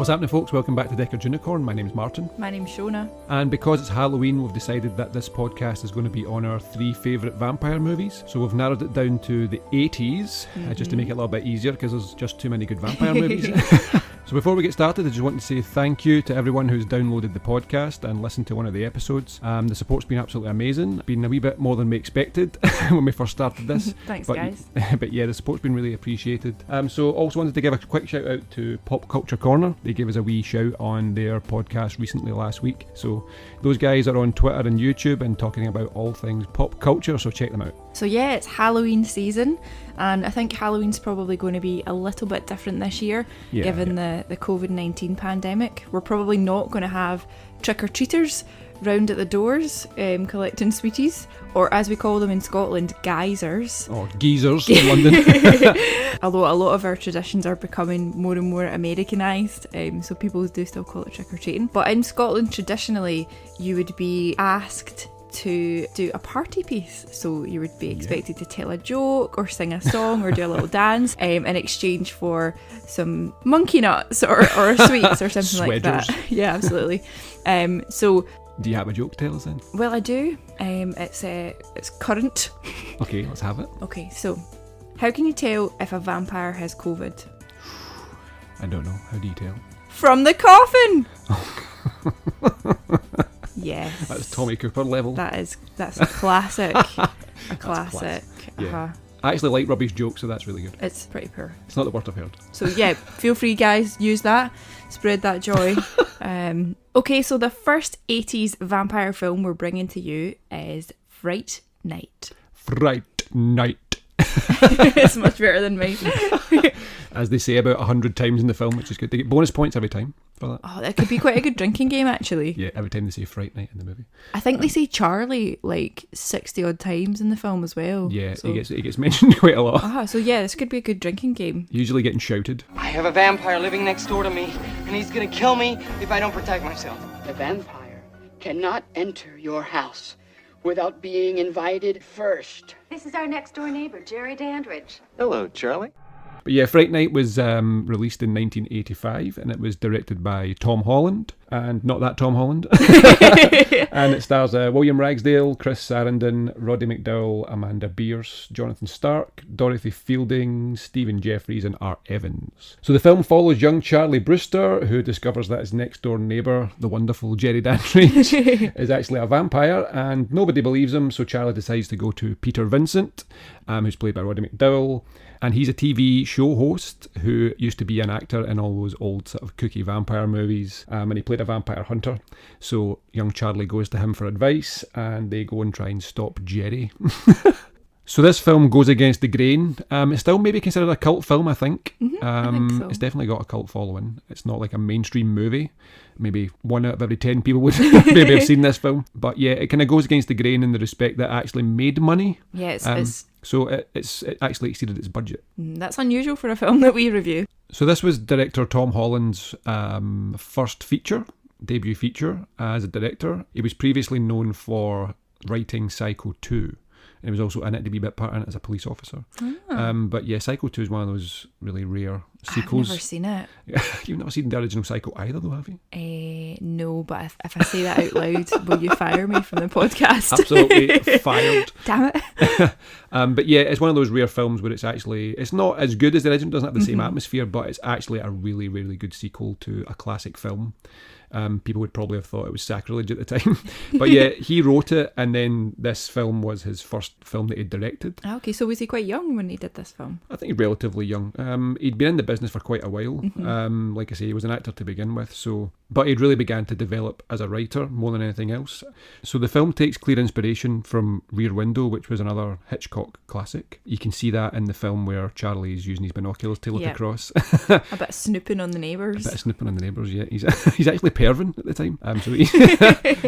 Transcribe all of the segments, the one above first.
What's happening, folks? Welcome back to Deckard Unicorn. My name's Martin. My name's Shonagh. And because it's Halloween, we've decided that this podcast is going to be on our 3 favourite vampire movies. So we've narrowed it down to the 80s, just to make it a little bit easier, because there's just too many good vampire movies. So before we get started, I just want to say thank you to everyone who's downloaded the podcast and listened to one of the episodes. The support's been absolutely amazing. Been a wee bit more than we expected when we first started this. Thanks, guys. But yeah, the support's been really appreciated. So also wanted to give a quick shout out to Pop Culture Corner. They gave us a wee shout on their podcast recently last week. So those guys are on Twitter and YouTube and talking about all things pop culture, so check them out. So yeah, it's Halloween season, and I think Halloween's probably going to be a little bit different this year, given the COVID-19 pandemic. We're probably not going to have trick-or-treaters round at the doors collecting sweeties, or as we call them in Scotland, geysers. Or geezers in London. Although a lot of our traditions are becoming more and more Americanised, so people do still call it trick-or-treating. But in Scotland, traditionally, you would be asked to do a party piece, so you would be expected to tell a joke or sing a song or do a little dance in exchange for some monkey nuts or sweets or something like that. Yeah, absolutely. So do you have a joke to tell us then? Well, I do. It's current. Okay, let's have it. Okay, so how can you tell if a vampire has COVID? I don't know. How do you tell? From the coffin. Yes. That's Tommy Cooper level. That's a classic. A classic. Yeah. I actually like rubbish jokes, so that's really good. It's pretty poor. It's not the worst I've heard. So yeah, feel free guys, use that. Spread that joy. Okay, so the first 80s vampire film we're bringing to you is Fright Night. Fright Night. It's much better than me. As they say about 100 times in the film, which is good. They get bonus points every time for that. Oh, that could be quite a good drinking game, actually. Yeah, every time they say Fright Night in the movie. I think they say Charlie like 60 odd times in the film as well. Yeah, so. he gets mentioned quite a lot. So yeah, this could be a good drinking game. Usually getting shouted. I have a vampire living next door to me, and he's gonna kill me if I don't protect myself. The vampire cannot enter your house without being invited first. This is our next door neighbor, Jerry Dandridge. Hello, Charlie. But yeah, Fright Night was released in 1985, and it was directed by Tom Holland, and not that Tom Holland. And it stars William Ragsdale, Chris Sarandon, Roddy McDowall, Amanda Beers, Jonathan Stark, Dorothy Fielding, Stephen Jeffries, and Art Evans. So the film follows young Charlie Brewster, who discovers that his next-door neighbour, the wonderful Jerry Dandridge, is actually a vampire, and nobody believes him, so Charlie decides to go to Peter Vincent, who's played by Roddy McDowall. And he's a TV show host who used to be an actor in all those old sort of kooky vampire movies. And he played a vampire hunter. So young Charlie goes to him for advice, and they go and try and stop Jerry. So this film goes against the grain. It's still maybe considered a cult film, I think. I think so. It's definitely got a cult following. It's not like a mainstream movie. Maybe 1 out of every 10 people would maybe have seen this film. But yeah, it kind of goes against the grain in the respect that it actually made money. Yeah, So it actually exceeded its budget. That's unusual for a film that we review. So this was director Tom Holland's first debut feature as a director. He was previously known for writing Psycho 2. And he was also in it to be a bit part in it as a police officer. But yeah, Psycho 2 is one of those really rare sequels. I've never seen it. You've never seen the original Psycho either though, have you? No, but if I say that out loud, will you fire me from the podcast? Absolutely fired. Damn it. But yeah, it's one of those rare films where it's not as good as the original, doesn't have the same atmosphere, but it's actually a really, really good sequel to a classic film. People would probably have thought it was sacrilege at the time. But yeah, he wrote it, and then this film was his first film that he directed. Okay, so was he quite young when he did this film? I think he's relatively young. He'd been in the business for quite a while. Like I say, he was an actor to begin with, but he'd really began to develop as a writer more than anything else. So the film takes clear inspiration from Rear Window, which was another Hitchcock classic. You can see that in the film where Charlie's using his binoculars to look across. A bit of snooping on the neighbours. Yeah. He's actually Pervin at the time. So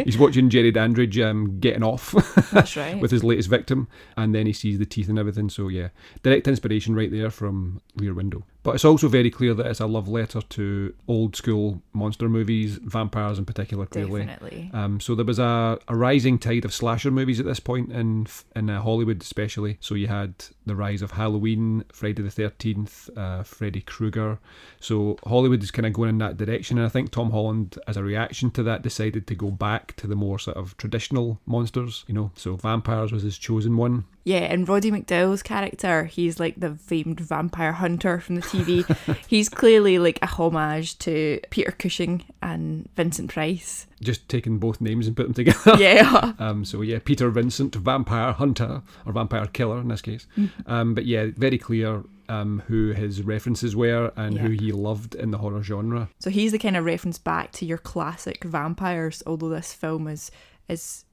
he's watching Jerry Dandridge getting off. That's right. With his latest victim, and then he sees the teeth and everything. So yeah, direct inspiration right there from Rear Window. But it's also very clear that it's a love letter to old school monster movies, vampires in particular, clearly. Definitely. So there was a rising tide of slasher movies at this point in Hollywood especially. So you had the rise of Halloween, Friday the 13th, Freddy Krueger. So Hollywood is kind of going in that direction, and I think Tom Holland, as a reaction to that, decided to go back to the more sort of traditional monsters, you know. So vampires was his chosen one. Yeah, and Roddy McDowall's character, he's like the famed vampire hunter from the TV. He's clearly like a homage to Peter Cushing and Vincent Price. Just taking both names and put them together. Yeah. So yeah, Peter Vincent, vampire hunter, or vampire killer in this case. But yeah, very clear who his references were and who he loved in the horror genre. So he's the kind of reference back to your classic vampires, although this film is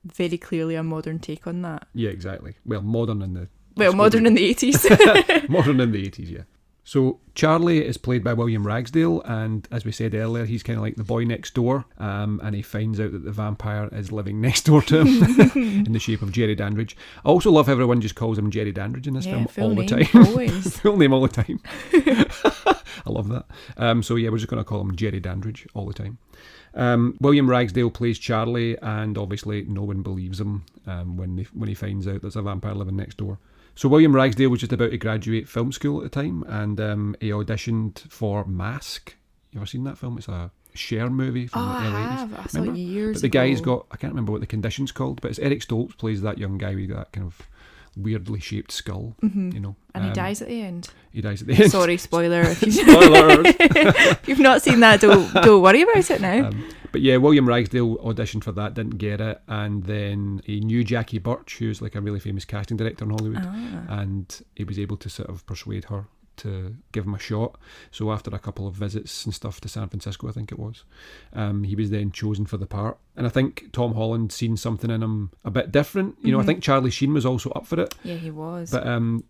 very clearly a modern take on that. Yeah, exactly. Well, modern in the... modern in the 80s. Modern in the 80s, yeah. So Charlie is played by William Ragsdale, and as we said earlier, he's kind of like the boy next door, and he finds out that the vampire is living next door to him in the shape of Jerry Dandridge. I also love how everyone just calls him Jerry Dandridge in this film all the time. Always. Full name all the time. I love that. So yeah, we're just going to call him Jerry Dandridge all the time. William Ragsdale plays Charlie, and obviously no one believes him when he finds out there's a vampire living next door. So William Ragsdale was just about to graduate film school at the time, and he auditioned for Mask. You ever seen that film? It's a Cher movie from the early 80s. I have. I saw it years But the ago. guy's got, I can't remember what the condition's called, but it's Eric Stoltz plays that young guy with that kind of weirdly shaped skull, you know. And he dies at the end. He dies at the end. Sorry, spoiler. If Spoilers! if you've not seen that, don't worry about it now. But yeah, William Ragsdale auditioned for that, didn't get it, and then he knew Jackie Birch, who's like a really famous casting director in Hollywood, and he was able to sort of persuade her to give him a shot. So after a couple of visits and stuff to San Francisco, I think it was, he was then chosen for the part. And I think Tom Holland seen something in him a bit different. You know, I think Charlie Sheen was also up for it. Yeah, he was. But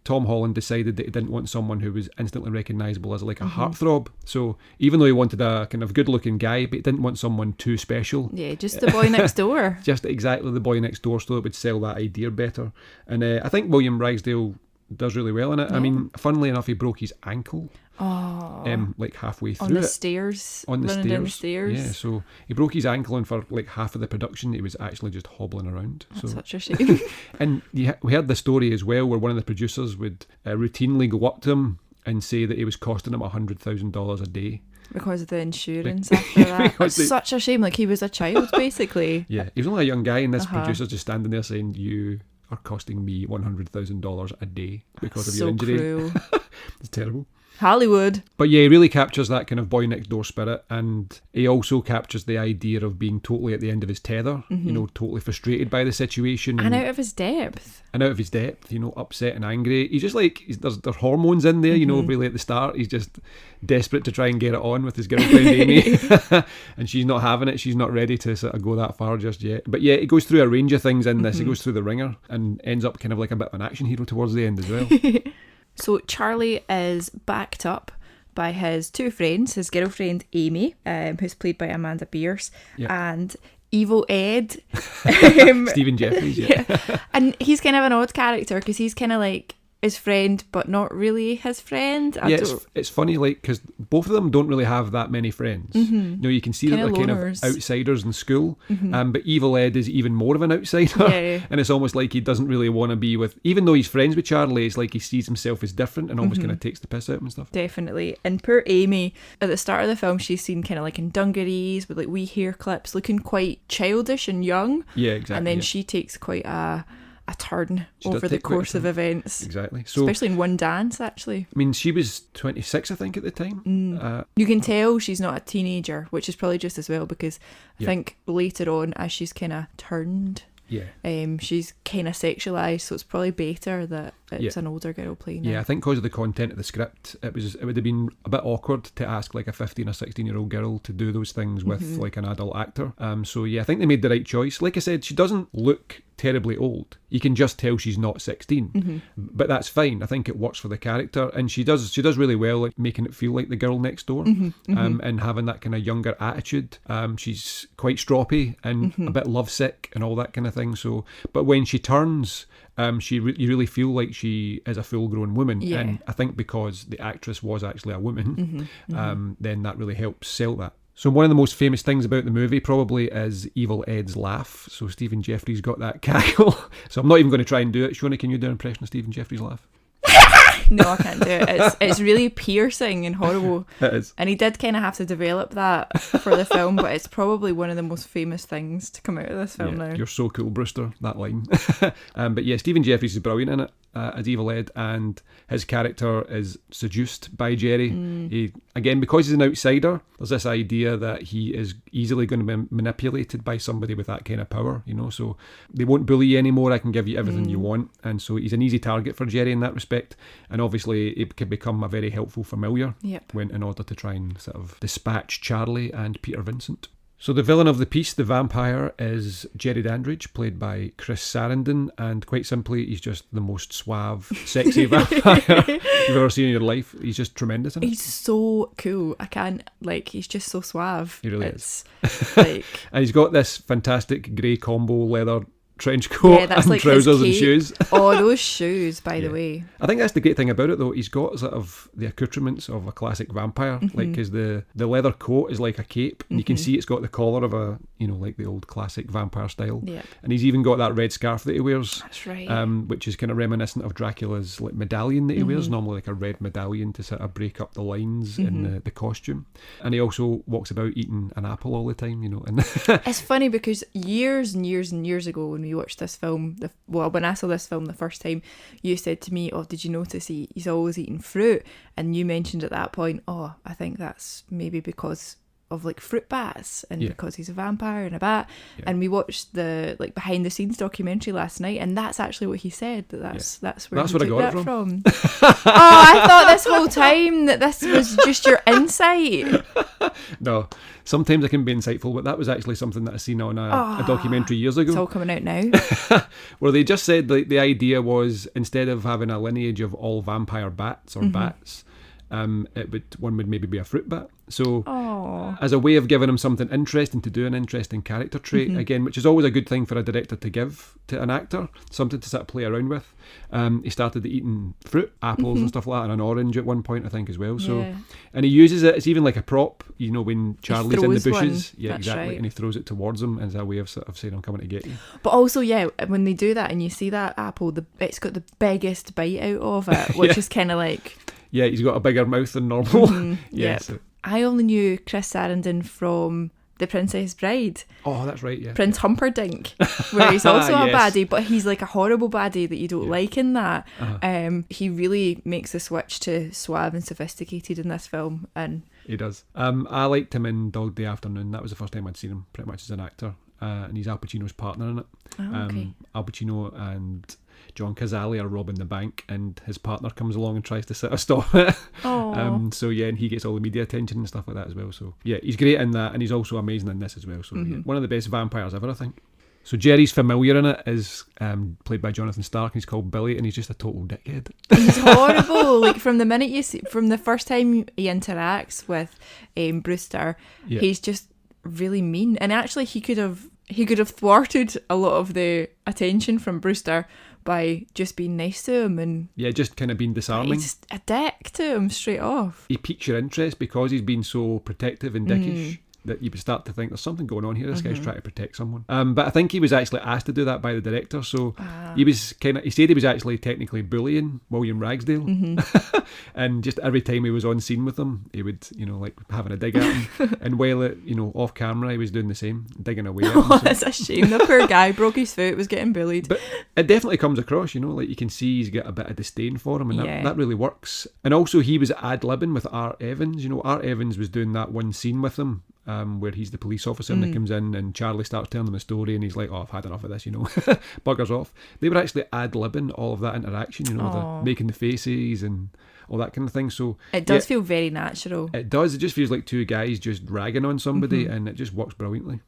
Tom Holland decided that he didn't want someone who was instantly recognisable as like a heartthrob. So even though he wanted a kind of good-looking guy, but he didn't want someone too special. Yeah, just the boy next door. Just exactly the boy next door, so it would sell that idea better. And I think William Ragsdale does really well in it. Yeah. I mean, funnily enough, he broke his ankle. Like halfway through on the stairs, running down the stairs. Yeah, so he broke his ankle, and for like half of the production, he was actually just hobbling around. That's such a shame. And we heard the story as well, where one of the producers would routinely go up to him and say that he was costing him $100,000 a day. Because of the insurance after that. It's such a shame. Like, he was a child, basically. Yeah, he was only a young guy, and this producer's just standing there saying, "You are costing me $100,000 a day because of your injury." Cruel. It's terrible. Hollywood. But yeah, he really captures that kind of boy next door spirit, and he also captures the idea of being totally at the end of his tether, you know, totally frustrated by the situation. And out of his depth. And out of his depth, you know, upset and angry. He's just like, there's hormones in there, you know, really at the start. He's just desperate to try and get it on with his girlfriend, Amy. And she's not having it. She's not ready to sort of go that far just yet. But yeah, he goes through a range of things in this. He goes through the ringer and ends up kind of like a bit of an action hero towards the end as well. So Charlie is backed up by his two friends, his girlfriend Amy, who's played by Amanda Bierce, and Evil Ed. Stephen Jeffries, yeah. And he's kind of an odd character because he's kind of like his friend, but not really his friend. It's funny, like, because both of them don't really have that many friends. You know, you can see that they're kind of outsiders in school, but Evil Ed is even more of an outsider, and it's almost like he doesn't really want to be with, even though he's friends with Charlie, it's like he sees himself as different and almost kind of takes the piss out of him and stuff. Definitely. And poor Amy, at the start of the film, she's seen kind of like in dungarees with like wee hair clips, looking quite childish and young. Yeah, exactly. And then she takes quite a turn over the course of events. Exactly. So, especially in one dance, actually. I mean, she was 26, I think, at the time. You can tell she's not a teenager, which is probably just as well, because I think later on, as she's kind of turned, she's kind of sexualised, so it's probably better that it's an older girl playing her. Yeah, I think because of the content of the script, it would have been a bit awkward to ask like a 15 or 16-year-old girl to do those things with like an adult actor. So yeah, I think they made the right choice. Like I said, she doesn't look terribly old. You can just tell she's not 16, but that's fine. I think it works for the character, and she does really well, like making it feel like the girl next door, and having that kind of younger attitude. She's quite stroppy and a bit lovesick and all that kind of thing. So, but when she turns you really feel like she is a full-grown woman. Yeah. And I think because the actress was actually a woman, then that really helps sell that. So one of the most famous things about the movie probably is Evil Ed's laugh. So Stephen Jeffries got that cackle. So I'm not even going to try and do it. Shonagh, can you do an impression of Stephen Jeffries' laugh? No, I can't do it. It's really piercing and horrible. It is. And he did kind of have to develop that for the film, but it's probably one of the most famous things to come out of this film now. You're so cool, Brewster, that line. But yeah, Stephen Jeffries is brilliant in it as Evil Ed, and his character is seduced by Jerry. He, again, because he's an outsider, there's this idea that he is easily going to be manipulated by somebody with that kind of power, you know, so they won't bully you anymore, I can give you everything you want. And so he's an easy target for Jerry in that respect, and obviously it can become a very helpful familiar when in order to try and sort of dispatch Charlie and Peter Vincent. So the villain of the piece, the vampire, is Jerry Dandridge, played by Chris Sarandon, and quite simply, he's just the most suave, sexy vampire you've ever seen in your life. He's just tremendous in it. He's so cool. He's just so suave. He really is. Like, and he's got this fantastic grey combo leather trench coat and like trousers and shoes. Oh, those shoes, by the way. I think that's the great thing about it, though. He's got sort of the accoutrements of a classic vampire, like, because the leather coat is like a cape, and you can see it's got the collar of a, you know, like the old classic vampire style. Yep. And he's even got that red scarf that he wears. That's right. Which is kind of reminiscent of Dracula's like medallion that he wears, normally like a red medallion to sort of break up the lines in the costume. And he also walks about eating an apple all the time, you know. And it's funny because years and years and years ago when we watched this film, when I saw this film the first time, you said to me, oh, did you notice he's always eating fruit? And you mentioned at that point, oh, I think that's maybe because of like fruit bats and because he's a vampire and a bat. And we watched the like behind the scenes documentary last night, and that's actually what he said, that's where I took got that it from. Oh, I thought this whole time that this was just your insight. No, sometimes it can be insightful, but that was actually something that I seen on a documentary years ago. It's all coming out now. Where they just said the idea was, instead of having a lineage of all vampire bats or bats, one would maybe be a fruit bat. So as a way of giving him something interesting to do, an interesting character trait, again, which is always a good thing for a director to give to an actor, something to sort of play around with. He started eating fruit, apples and stuff like that, and an orange at one point, I think, as well. So, and he uses it, it's even like a prop, you know, when Charlie's in the bushes. One. Yeah, That's exactly. right. And he throws it towards him as a way of sort of saying, I'm coming to get you. But also, when they do that and you see that apple, it's got the biggest bite out of it, which is kind of like... Yeah, he's got a bigger mouth than normal. So. I only knew Chris Sarandon from The Princess Bride. Oh, that's right, yeah. Prince Humperdinck, where he's also a Yes. baddie, but he's like a horrible baddie that you don't like in that. He really makes the switch to suave and sophisticated in this film, and he does. I liked him in Dog Day Afternoon. That was the first time I'd seen him pretty much as an actor, and he's Al Pacino's partner in it. okay. Al Pacino and John Cazale are robbing the bank, and his partner comes along and tries to sort of stop it. So yeah, and he gets all the media attention and stuff like that as well. So yeah, he's great in that, and he's also amazing in this as well. So yeah, one of the best vampires ever, I think. So Jerry's familiar in it is played by Jonathan Stark, and he's called Billy, and he's just a total dickhead. He's horrible. Like from the minute you see, from the first time he interacts with Brewster, he's just really mean. And actually, he could have thwarted a lot of the attention from Brewster by just being nice to him, and just kind of being disarming. He's just a dick to him straight off. He piques your interest because he's been so protective and dickish. That you would start to think there's something going on here. This guy's trying to protect someone. But I think he was actually asked to do that by the director. So he said he was actually technically bullying William Ragsdale, and just every time he was on scene with him, he would, you know, like having a dig at him. And while it, you know, off camera, he was doing the same, digging away at him. Oh, that's a shame. The poor guy broke his foot, was getting bullied. But it definitely comes across, you know, like you can see he's got a bit of disdain for him, and that really works. And also he was ad-libbing with Art Evans. You know, Art Evans was doing that one scene with him, where he's the police officer and he comes in and Charlie starts telling him a story and he's like, oh, I've had enough of this, you know, buggers off. They were actually ad-libbing all of that interaction, you know, making the faces and all that kind of thing. So it does feel very natural. It does. It just feels like two guys just ragging on somebody, and it just works brilliantly.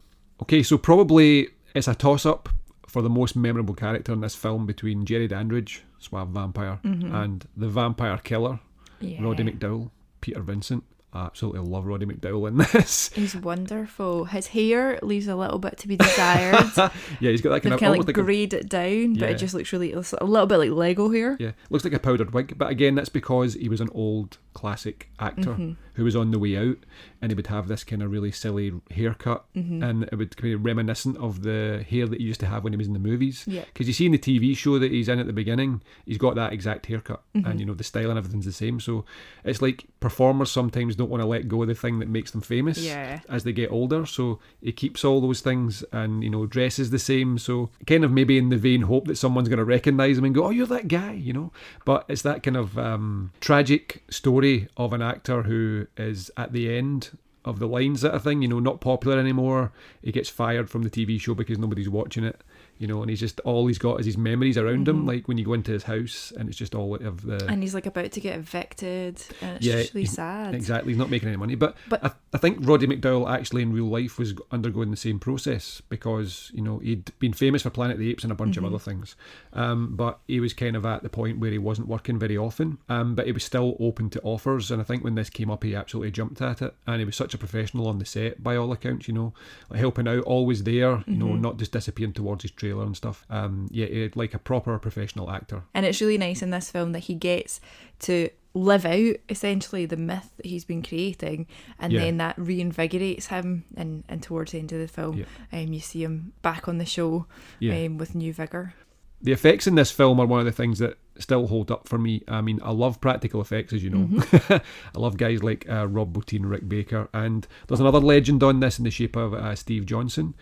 Okay, so probably it's a toss-up for the most memorable character in this film between Jerry Dandridge, suave vampire, and the vampire killer, Roddy McDowall, Peter Vincent. I absolutely love Roddy McDowall in this. He's wonderful. His hair leaves a little bit to be desired. Yeah, he's got that kind They've of kind of like greyed it down, but Yeah. it just looks really, it's a little bit like Lego hair. Yeah, looks like a powdered wig, but again, that's because he was an old classic actor who was on the way out, and he would have this kind of really silly haircut, and it would be reminiscent of the hair that he used to have when he was in the movies. Yeah. Because you see in the TV show that he's in at the beginning, he's got that exact haircut, and you know the style and everything's the same. So it's like performers sometimes don't want to let go of the thing that makes them famous as they get older. So he keeps all those things, and you know dresses the same. So kind of maybe in the vain hope that someone's going to recognise him and go, "Oh, you're that guy," you know. But it's that kind of tragic story of an actor who is at the end of the line sort of thing, you know, not popular anymore. He gets fired from the TV show because nobody's watching it, you know, and he's just, all he's got is his memories around him, like when you go into his house and it's just all of the... And he's like about to get evicted, and it's just really sad. Exactly, he's not making any money. But I think Roddy McDowall actually in real life was undergoing the same process because, you know, he'd been famous for Planet of the Apes and a bunch of other things. But he was kind of at the point where he wasn't working very often, but he was still open to offers. And I think when this came up, he absolutely jumped at it. And he was such a professional on the set, by all accounts, you know, like helping out, always there, you know, not just disappearing towards his trailer and stuff. Like a proper professional actor. And it's really nice in this film that he gets to live out essentially the myth that he's been creating, and then that reinvigorates him, and towards the end of the film you see him back on the show with new vigour. The effects in this film are one of the things that still hold up for me. I mean, I love practical effects, as you know. I love guys like Rob Bottin, Rick Baker, and there's another legend on this in the shape of Steve Johnson.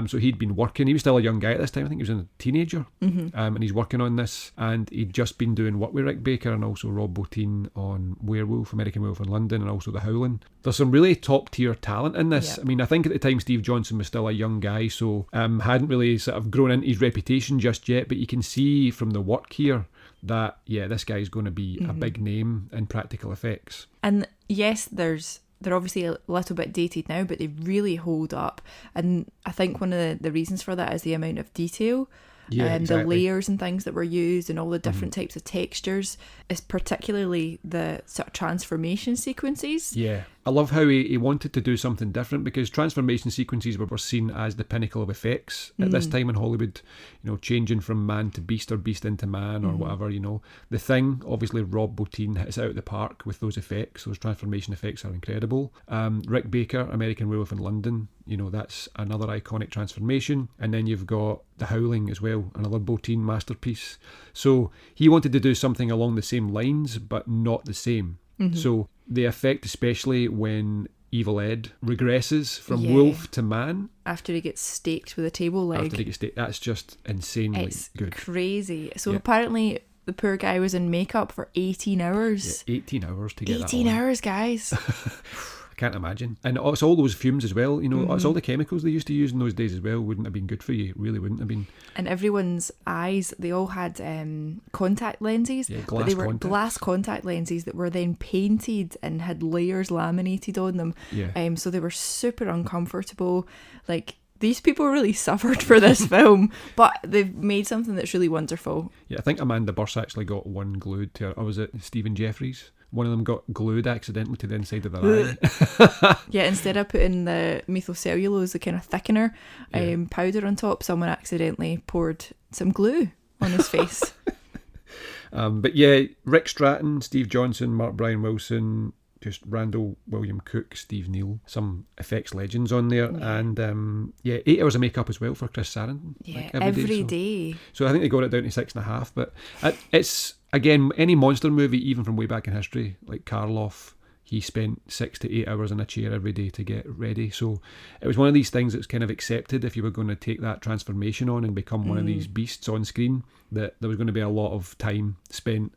So he'd been working, he was still a young guy at this time, I think he was a teenager, and he's working on this, and he'd just been doing work with Rick Baker and also Rob Bottin on Werewolf, American Werewolf in London, and also The Howling. There's some really top tier talent in this. I mean, I think at the time Steve Johnson was still a young guy, so hadn't really sort of grown into his reputation just yet, but you can see from the work here that this guy's going to be a big name in practical effects. And yes, they're obviously a little bit dated now, but they really hold up. And I think one of the reasons for that is the amount of detail and the layers and things that were used and all the different types of textures, is particularly the sort of transformation sequences. Yeah. I love how he wanted to do something different, because transformation sequences were seen as the pinnacle of effects at this time in Hollywood, you know, changing from man to beast or beast into man or whatever, you know. The Thing, obviously Rob Bottin hits out of the park with those effects. Those transformation effects are incredible. Rick Baker, American Werewolf in London, you know, that's another iconic transformation. And then you've got The Howling as well, another Bottin masterpiece. So he wanted to do something along the same lines, but not the same. So the effect, especially when Evil Ed regresses from wolf to man. After he gets staked with a table leg. That's just insanely good. It's crazy. So apparently the poor guy was in makeup for 18 hours. Yeah, 18 hours to get 18 that on. hours, guys. Can't imagine. And it's all those fumes as well, you know, it's all the chemicals they used to use in those days as well. Wouldn't have been good for you, really wouldn't have been. And everyone's eyes, they all had contact lenses, but they were glass contact lenses that were then painted and had layers laminated on them. So they were super uncomfortable. Like, these people really suffered for this film, but they've made something that's really wonderful. Yeah, I think Amanda Burse actually got one glued to her. Or was it Stephen Jeffries? One of them got glued accidentally to the inside of their eye. Yeah, instead of putting the methylcellulose, the kind of thickener powder on top, someone accidentally poured some glue on his face. But yeah, Rick Stratton, Steve Johnson, Mark Brian Wilson, just Randall William Cook, Steve Neal, some effects legends on there. And 8 hours of makeup as well for Chris Sarandon. Yeah, like every day. So I think they got it down to 6.5. But it's, again, any monster movie, even from way back in history, like Karloff, he spent 6 to 8 hours in a chair every day to get ready. So it was one of these things that's kind of accepted if you were going to take that transformation on and become one of these beasts on screen, that there was going to be a lot of time spent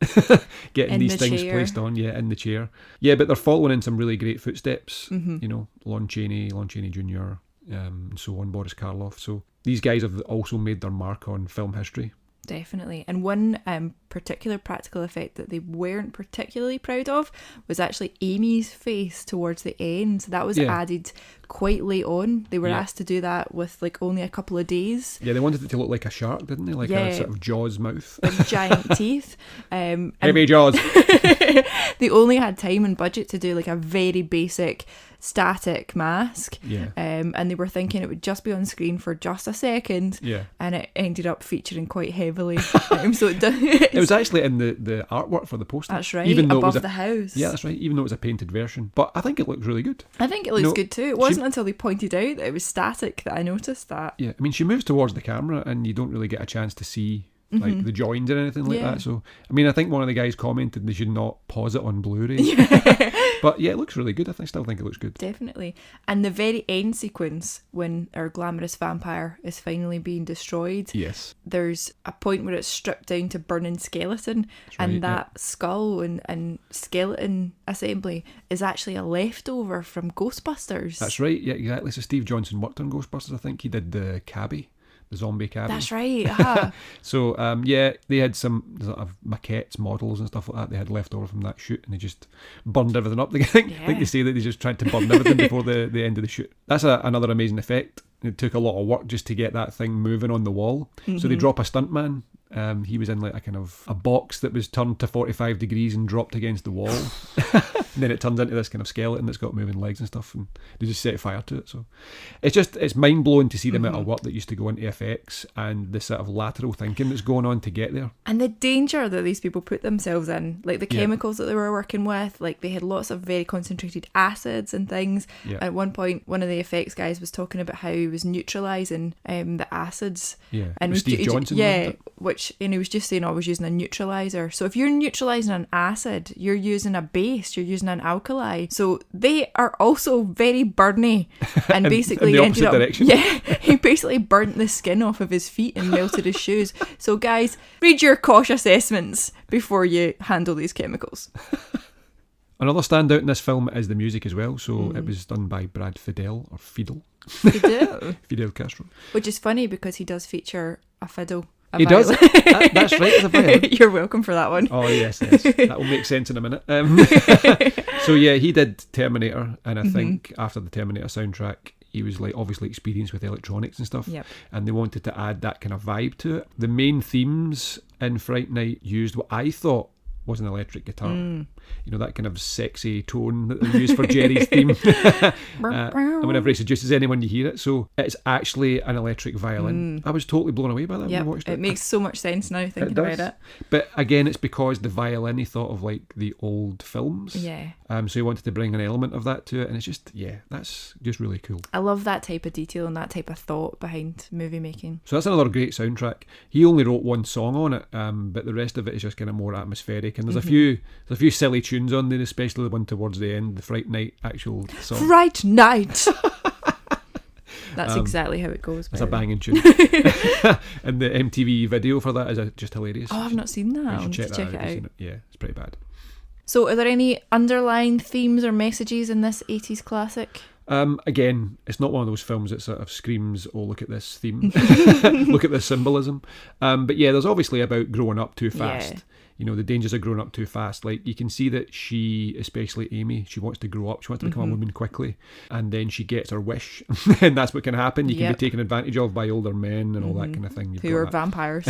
getting these things placed on, in the chair. Yeah, but they're following in some really great footsteps, you know, Lon Chaney Jr., and so on, Boris Karloff. So these guys have also made their mark on film history. Definitely. And one particular practical effect that they weren't particularly proud of was actually Amy's face towards the end. So that was added quite late on. They were asked to do that with like only a couple of days. Yeah, they wanted it to look like a shark, didn't they? Like a sort of Jaws mouth. With giant teeth. Heavy Jaws. They only had time and budget to do like a very basic static mask. Yeah. And they were thinking it would just be on screen for just a second. Yeah. And it ended up featuring quite heavily. It was actually in the artwork for the poster. That's right, even though above it was the house. Yeah, that's right. Even though it was a painted version. But I think it looks really good. I think it looks good too. It wasn't until they pointed out that it was static that I noticed that. Yeah, I mean, she moves towards the camera and you don't really get a chance to see like the joins or anything like that. So, I mean, I think one of the guys commented they should not pause it on Blu-ray. But yeah, it looks really good. I still think it looks good. Definitely. And the very end sequence when our glamorous vampire is finally being destroyed. Yes. There's a point where it's stripped down to burning skeleton. And that skull and skeleton assembly is actually a leftover from Ghostbusters. That's right. Yeah, exactly. So Steve Johnson worked on Ghostbusters. I think he did the cabbie. The zombie cabbie. That's right. So, yeah, they had some sort of maquettes, models and stuff like that they had left over from that shoot, and they just burned everything up. I think they say that they just tried to burn everything before the end of the shoot. That's another amazing effect. It took a lot of work just to get that thing moving on the wall. So they drop a stuntman. He was in like a box that was turned to 45 degrees and dropped against the wall. And then it turns into this kind of skeleton that's got moving legs and stuff, and they just set fire to it. So it's mind blowing to see the amount of work that used to go into effects and the sort of lateral thinking that's going on to get there. And the danger that these people put themselves in, like the chemicals that they were working with, like they had lots of very concentrated acids and things. Yeah. At one point, one of the effects guys was talking about how he was neutralising the acids. Yeah, and Steve Johnson. Yeah, which he was just saying I was using a neutraliser. So if you're neutralising an acid, you're using a base, you're using an alkali. So they are also very burny, and basically in the opposite direction. Yeah, he basically burnt the skin off of his feet and melted his shoes. So guys, read your COSH assessments before you handle these chemicals. Another standout in this film is the music as well. So it was done by Brad Fidel. Fidel Castro. Which is funny because he does feature a fiddle. He does. That's right. It's a violin. You're welcome for that one. Oh yes. That will make sense in a minute. So yeah, he did Terminator, and I think after the Terminator soundtrack, he was like obviously experienced with electronics and stuff. Yep. And they wanted to add that kind of vibe to it. The main themes in Fright Night used what I thought was an electric guitar. You know, that kind of sexy tone that they use for Jerry's theme. And whenever he seduces anyone, you hear it. So it's actually an electric violin. I was totally blown away by that when I watched it. It makes so much sense now thinking about it. But again, it's because the violin, he thought of like the old films. Yeah. So he wanted to bring an element of that to it. And it's just, that's just really cool. I love that type of detail and that type of thought behind movie making. So that's another great soundtrack. He only wrote one song on it, but the rest of it is just kind of more atmospheric. And there's a few silly tunes on there, especially the one towards the end, the Fright Night actual song. Fright Night! That's exactly how it goes. It's a banging tune. And the MTV video for that is just hilarious. Oh, I've not seen that. You should check check that out. it out. Yeah, it's pretty bad. So are there any underlying themes or messages in this 80s classic? Again, it's not one of those films that sort of screams, oh, look at this theme, look at this symbolism. But yeah, there's obviously about growing up too fast. Yeah. You know, the dangers of growing up too fast. Like, you can see that she, especially Amy, she wants to grow up. She wants to become a woman quickly. And then she gets her wish. And that's what can happen. You can be taken advantage of by older men and all that kind of thing. Who are vampires.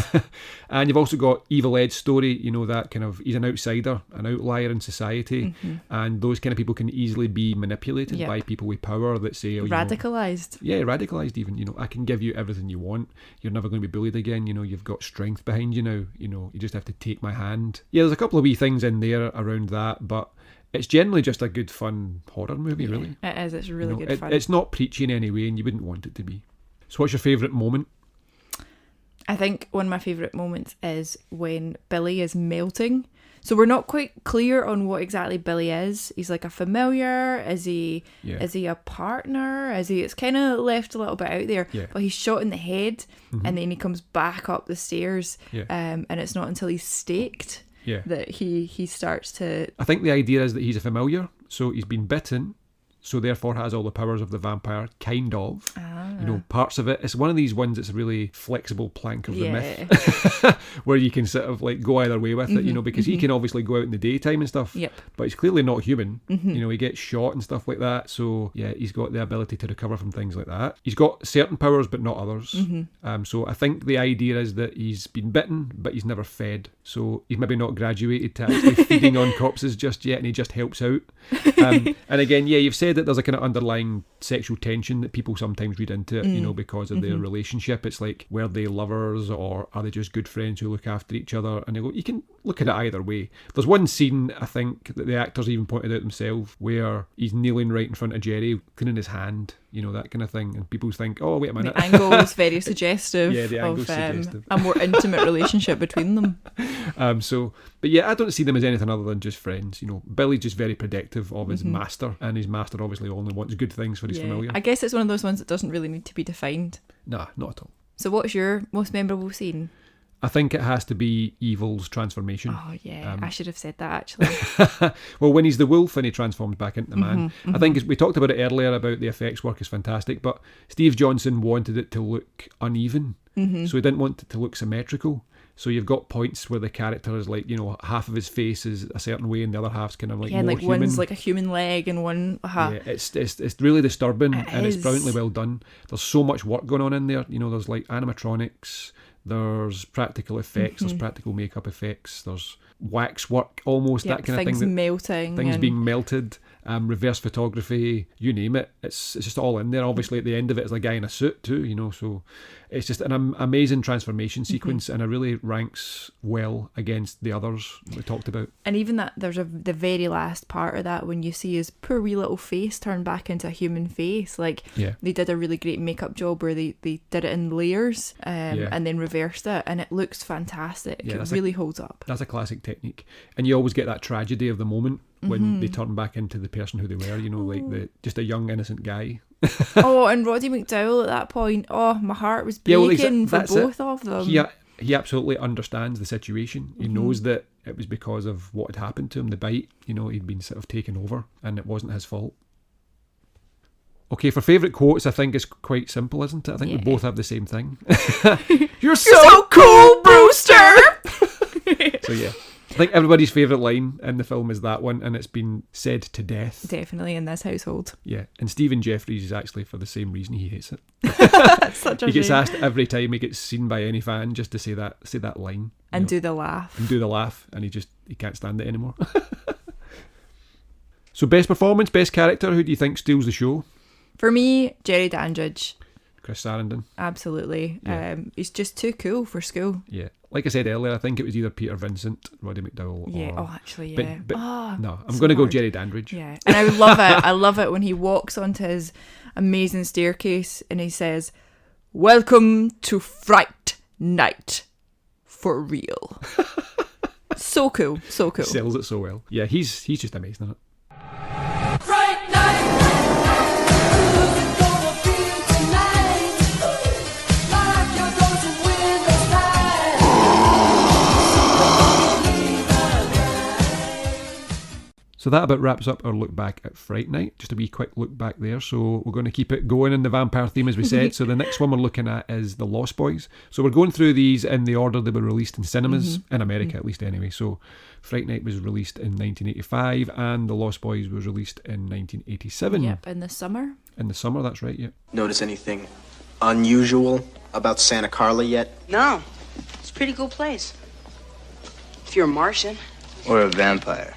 And you've also got Evil Ed's story, you know, that kind of, he's an outsider, an outlier in society. And those kind of people can easily be manipulated by people with power that say... Oh, radicalised. Radicalised even. You know, I can give you everything you want. You're never going to be bullied again. You know, you've got strength behind you now. You know, you just have to take my hand. Yeah, there's a couple of wee things in there around that, but it's generally just a good, fun horror movie, really. It is, it's really good fun. It's not preachy in any way, and you wouldn't want it to be. So what's your favourite moment? I think one of my favourite moments is when Billy is melting. So we're not quite clear on what exactly Billy is. He's like a familiar. Is he a partner? It's kind of left a little bit out there. Yeah. But he's shot in the head, and then he comes back up the stairs. Yeah. And it's not until he's staked that he starts to... I think the idea is that he's a familiar, so he's been bitten, so therefore has all the powers of the vampire, kind of. you know, parts of it. It's one of these ones that's a really flexible plank of the Yeah. myth where you can sort of like go either way with it, you know, because he can obviously go out in the daytime and stuff, Yep. but he's clearly not human. You know, he gets shot and stuff like that. So yeah, he's got the ability to recover from things like that. He's got certain powers, but not others. So I think the idea is that he's been bitten, but he's never fed. So he's maybe not graduated to actually feeding on corpses just yet, and he just helps out. And again, yeah, you've said that there's a kind of underlying sexual tension that people sometimes read into it, you know, because of their relationship. It's like, were they lovers or are they just good friends who look after each other? And you can look at it either way. There's one scene, I think, that the actors even pointed out themselves, where he's kneeling right in front of Jerry, cleaning his hand, you know, that kind of thing. And people think, oh, wait a minute. The angle is very suggestive Yeah, the angle's of suggestive. a more intimate relationship between them. But yeah, I don't see them as anything other than just friends. You know, Billy's just very protective of his master, and his master obviously only wants good things for his familiar. I guess it's one of those ones that doesn't really need to be defined. Nah, not at all. So what's your most memorable scene? I think it has to be Evil's transformation. Oh yeah, I should have said that actually. Well, when he's the wolf and he transforms back into the man. I think we talked about it earlier about the effects work is fantastic, but Steve Johnson wanted it to look uneven. So he didn't want it to look symmetrical. So you've got points where the character is like, you know, half of his face is a certain way and the other half's kind of like more like human. one's like a human leg and one... Yeah, it's really disturbing and it's brilliantly well done. There's so much work going on in there. You know, there's like animatronics, there's practical effects, there's practical makeup effects, there's wax work almost, that kind of thing. Things melting. Things being melted, reverse photography, you name it. It's just all in there. Obviously at the end of it is a guy in a suit too, you know, so it's just an amazing transformation sequence and it really ranks well against the others that we talked about. And even that, there's the very last part of that when you see his poor wee little face turn back into a human face. Like, they did a really great makeup job where they did it in layers and then reversed it, and it looks fantastic. It really holds up. That's a classic technique. And you always get that tragedy of the moment when they turn back into the person who they were, you know, like just a young innocent guy. Oh, and Roddy McDowell at that point, oh, my heart was breaking for both of them. He absolutely understands the situation. He knows that it was because of what had happened to him, the bite. You know, he'd been sort of taken over and it wasn't his fault. Okay, for favourite quotes, I think it's quite simple, isn't it? I think we both have the same thing. You're so cool, Brewster! So yeah, I think everybody's favourite line in the film is that one, and it's been said to death. Definitely in this household. Yeah, and Stephen Jeffries is actually for the same reason he hates it. That's such a He gets shame. asked every time he gets seen by any fan just to say that line. And do the laugh. And do the laugh, and he can't stand it anymore. So best performance, best character, who do you think steals the show? For me, Jerry Dandridge. Chris Sarandon. Absolutely. Yeah. He's just too cool for school. Yeah. Like I said earlier, I think it was either Peter Vincent, Roddy McDowell, Yeah. or... Oh, actually, yeah. But oh, no, I'm so going to go hard. Jerry Dandridge. Yeah. And I love it. I love it when he walks onto his amazing staircase and he says, "Welcome to Fright Night. For real." So cool. So cool. He sells it so well. Yeah, he's just amazing in it. Fright Night! Who's it gonna be tonight? Lock your doors and windows tight. So that about wraps up our look back at Fright Night. Just a wee quick look back there. So we're going to keep it going in the vampire theme, as we said. So the next one we're looking at is The Lost Boys. So we're going through these in the order they were released in cinemas, in America at least anyway. So Fright Night was released in 1985 and The Lost Boys was released in 1987. Yep, in the summer. In the summer, that's right, yeah. Notice anything unusual about Santa Carla yet? No, it's a pretty cool place. If you're a Martian. Or a vampire.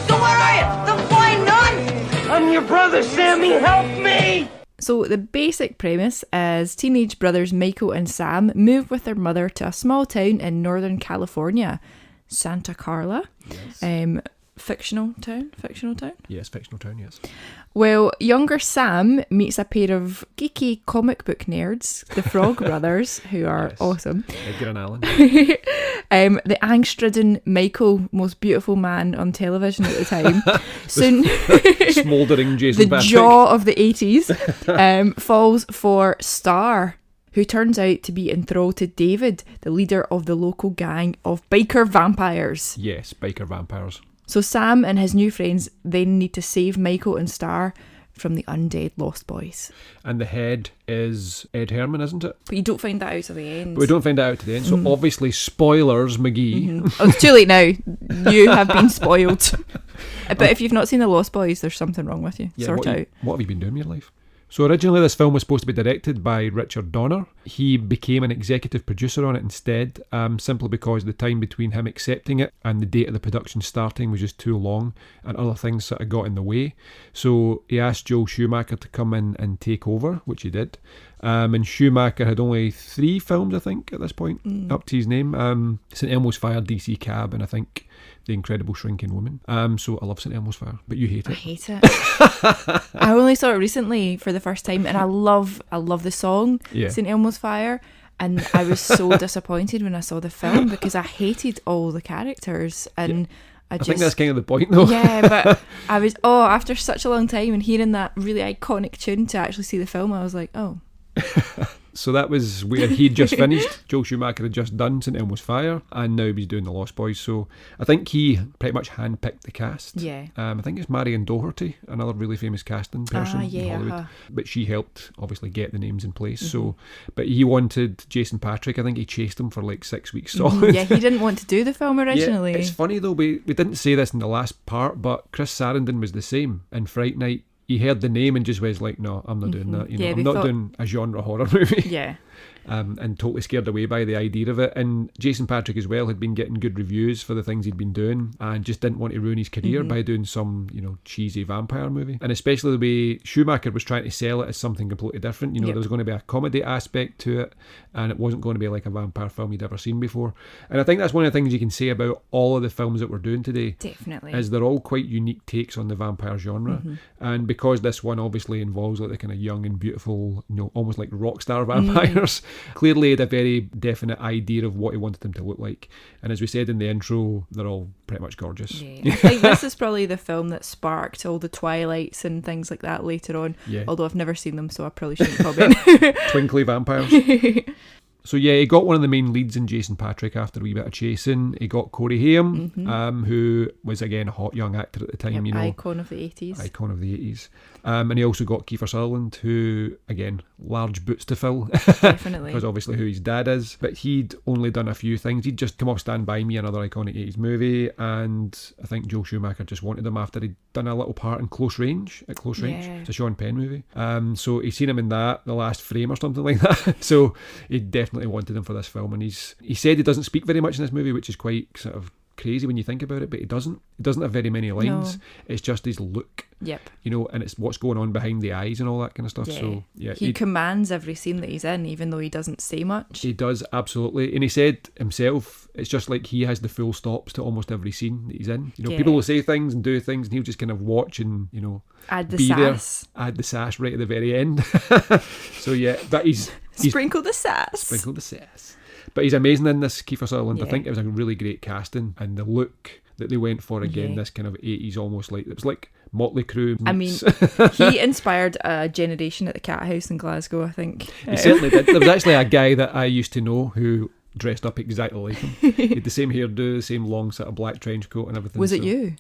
So where are you? The flying nun? I'm your brother, Sammy. Help me! So the basic premise is teenage brothers Michael and Sam move with their mother to a small town in Northern California, Santa Carla. Yes. Fictional town? Yes, fictional town, yes. Well, younger Sam meets a pair of geeky comic book nerds, the Frog Brothers, who are awesome. Edgar and Allan. The angst-ridden Michael, most beautiful man on television at the time, soon Smouldering Jason the Patrick. jaw of the 80s, falls for Star, who turns out to be enthralled to David, the leader of the local gang of biker vampires. Yes, biker vampires. So Sam and his new friends then need to save Michael and Star from the undead Lost Boys. And the head is Ed Herman, isn't it? But you don't find that out till the end. But we don't find that out to the end. So obviously, spoilers, McGee. Oh, it's too late now. You have been spoiled. But if you've not seen the Lost Boys, there's something wrong with you. Sort out. What have you been doing in your life? So originally this film was supposed to be directed by Richard Donner. He became an executive producer on it instead, simply because the time between him accepting it and the date of the production starting was just too long, and other things sort of got in the way. So he asked Joel Schumacher to come in and take over, which he did. And Schumacher had only 3 films, I think, at this point, up to his name. St. Elmo's Fire, DC Cab, and I think The Incredible Shrinking Woman. So I love St. Elmo's Fire, but you hate it. I hate it. I only saw it recently for the first time, and I love the song, St. Elmo's Fire. And I was so disappointed when I saw the film because I hated all the characters, and I think that's kind of the point, though. Yeah, but I was, after such a long time and hearing that really iconic tune to actually see the film, I was like, oh. So that was where he'd just finished. Joel Schumacher had just done St. Elmo's Fire, and now he's doing The Lost Boys. So I think he pretty much handpicked the cast. Yeah. I think it's Marion Doherty, another really famous casting person in Hollywood. But she helped, obviously, get the names in place. So, but he wanted Jason Patric. I think he chased him for like 6 weeks solid. Yeah, he didn't want to do the film originally. Yeah, it's funny though, we didn't say this in the last part, but Chris Sarandon was the same in Fright Night. He heard the name and just was like, no, I'm not doing that. I'm not doing a genre horror movie. Yeah. And totally scared away by the idea of it. And Jason Patric as well had been getting good reviews for the things he'd been doing, and just didn't want to ruin his career by doing some, cheesy vampire movie. And especially the way Schumacher was trying to sell it as something completely different. There was going to be a comedy aspect to it, and it wasn't going to be like a vampire film you'd ever seen before. And I think that's one of the things you can say about all of the films that we're doing today. Definitely. Is they're all quite unique takes on the vampire genre. And because this one obviously involves like the kind of young and beautiful, almost like rock star vampires, clearly had a very definite idea of what he wanted them to look like. And as we said in the intro, they're all pretty much gorgeous. Yeah. I think this is probably the film that sparked all the Twilights and things like that later on. Yeah. Although I've never seen them, so I probably shouldn't comment. Twinkly vampires. So yeah, he got one of the main leads in Jason Patric after a wee bit of chasing. He got Corey Haim, who was again a hot young actor at the time. Icon of the 80s. Icon of the 80s. And he also got Kiefer Sutherland, who, again, large boots to fill. Definitely. Because obviously who his dad is. But he'd only done a few things. He'd just come off Stand By Me, another iconic 80s movie. And I think Joel Schumacher just wanted him after he'd done a little part in Close Range. It's a Sean Penn movie. So he's seen him in that, The Last Frame or something like that. So he definitely wanted him for this film. And he said he doesn't speak very much in this movie, which is quite sort of crazy when you think about it, but he doesn't have very many lines. No. It's just his look. Yep. And it's what's going on behind the eyes and all that kind of stuff. Yeah. So yeah, he commands every scene that he's in, even though he doesn't say much. He does, absolutely. And he said himself, it's just like he has the full stops to almost every scene that he's in. People will say things and do things, and he'll just kind of watch and add the be sass. Add the sass right at the very end. So yeah, but he's sprinkle the sass. Sprinkle the sass. But he's amazing in this, Kiefer Sutherland. Yeah. I think it was a really great casting, and the look that they went for again, this kind of 80s almost like, it was like Motley Crue. I mean, he inspired a generation at the Cat House in Glasgow, I think. He certainly did. There was actually a guy that I used to know who dressed up exactly like him. He had the same hairdo, the same long sort of black trench coat and everything. Was it you?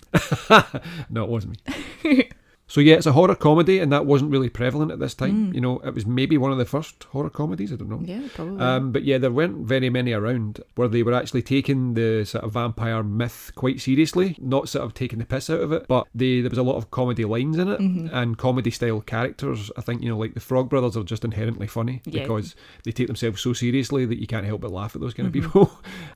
No, it wasn't me. So yeah, it's a horror comedy, and that wasn't really prevalent at this time. It was maybe one of the first horror comedies, I don't know. Yeah, probably. But yeah, there weren't very many around where they were actually taking the sort of vampire myth quite seriously, not sort of taking the piss out of it, but there was a lot of comedy lines in it, and comedy style characters. I think, like the Frog Brothers are just inherently funny because they take themselves so seriously that you can't help but laugh at those kind of people.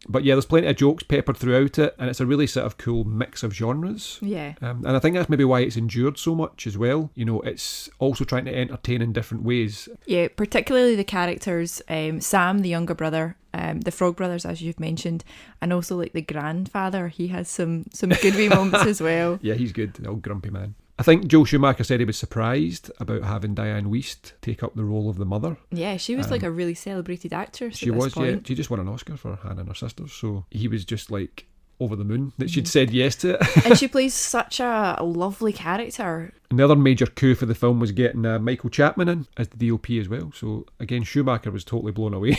But yeah, there's plenty of jokes peppered throughout it, and it's a really sort of cool mix of genres. Yeah. And I think that's maybe why it's endured so much as well. It's also trying to entertain in different ways. Yeah, particularly the characters, Sam, the younger brother, the Frog Brothers, as you've mentioned, and also like the grandfather. He has some good wee moments as well. Yeah, he's good, the old grumpy man. I think Joel Schumacher said he was surprised about having Diane Wiest take up the role of the mother. Yeah, she was like a really celebrated actress. She was, yeah. She just won an Oscar for Hannah and Her Sisters, so he was just like over the moon that she'd said yes to it. And she plays such a lovely character. Another major coup for the film was getting Michael Chapman in as the DOP as well. So again, Schumacher was totally blown away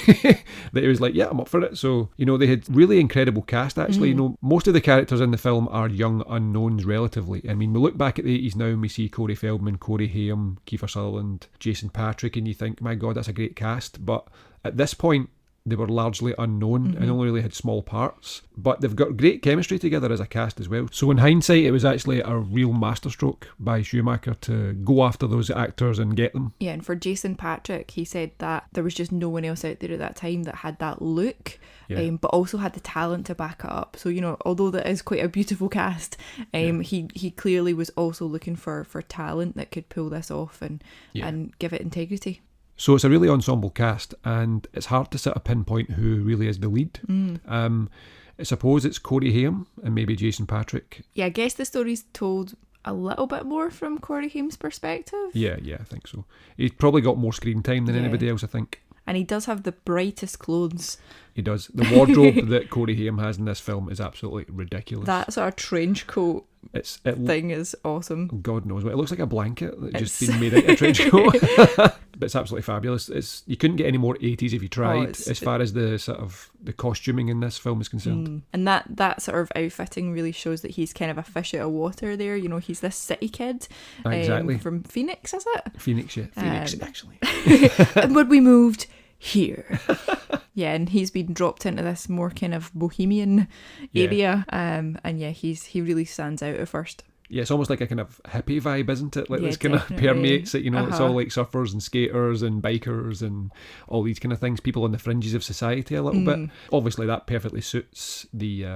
that he was like, yeah, I'm up for it. So, you know, they had really incredible cast actually. You know, most of the characters in the film are young unknowns relatively. I mean, we look back at the 80s now and we see Corey Feldman, Corey Haim, Kiefer Sutherland, Jason Patrick, and you think, my God, that's a great cast. But at this point, they were largely unknown and only really had small parts. But they've got great chemistry together as a cast as well. So in hindsight, it was actually a real masterstroke by Schumacher to go after those actors and get them. Yeah, and for Jason Patrick, he said that there was just no one else out there at that time that had that look, but also had the talent to back it up. So, you know, although that is quite a beautiful cast, he clearly was also looking for talent that could pull this off and give it integrity. So it's a really ensemble cast, and it's hard to sort of pinpoint who really is the lead. I suppose it's Corey Haim and maybe Jason Patrick. Yeah, I guess the story's told a little bit more from Corey Haim's perspective. Yeah, I think so. He's probably got more screen time than anybody else, I think. And he does have the brightest clothes. He does. The wardrobe that Corey Haim has in this film is absolutely ridiculous. That sort of trench coat thing is awesome. God knows what. It looks like a blanket that's just been made out of a trench coat. But it's absolutely fabulous. You couldn't get any more 80s if you tried, as far as the sort of the costuming in this film is concerned. And that sort of outfitting really shows that he's kind of a fish out of water there. You know, he's this city kid. Exactly. From Phoenix, is it? Phoenix, yeah. Phoenix, actually. And when we moved here. Yeah, and he's been dropped into this more kind of bohemian area. And yeah, he really stands out at first. Yeah, it's almost like a kind of hippie vibe, isn't it? Like this kind definitely. of permeates it, you know, it's all like surfers and skaters and bikers and all these kind of things, people on the fringes of society a little bit. Obviously that perfectly suits the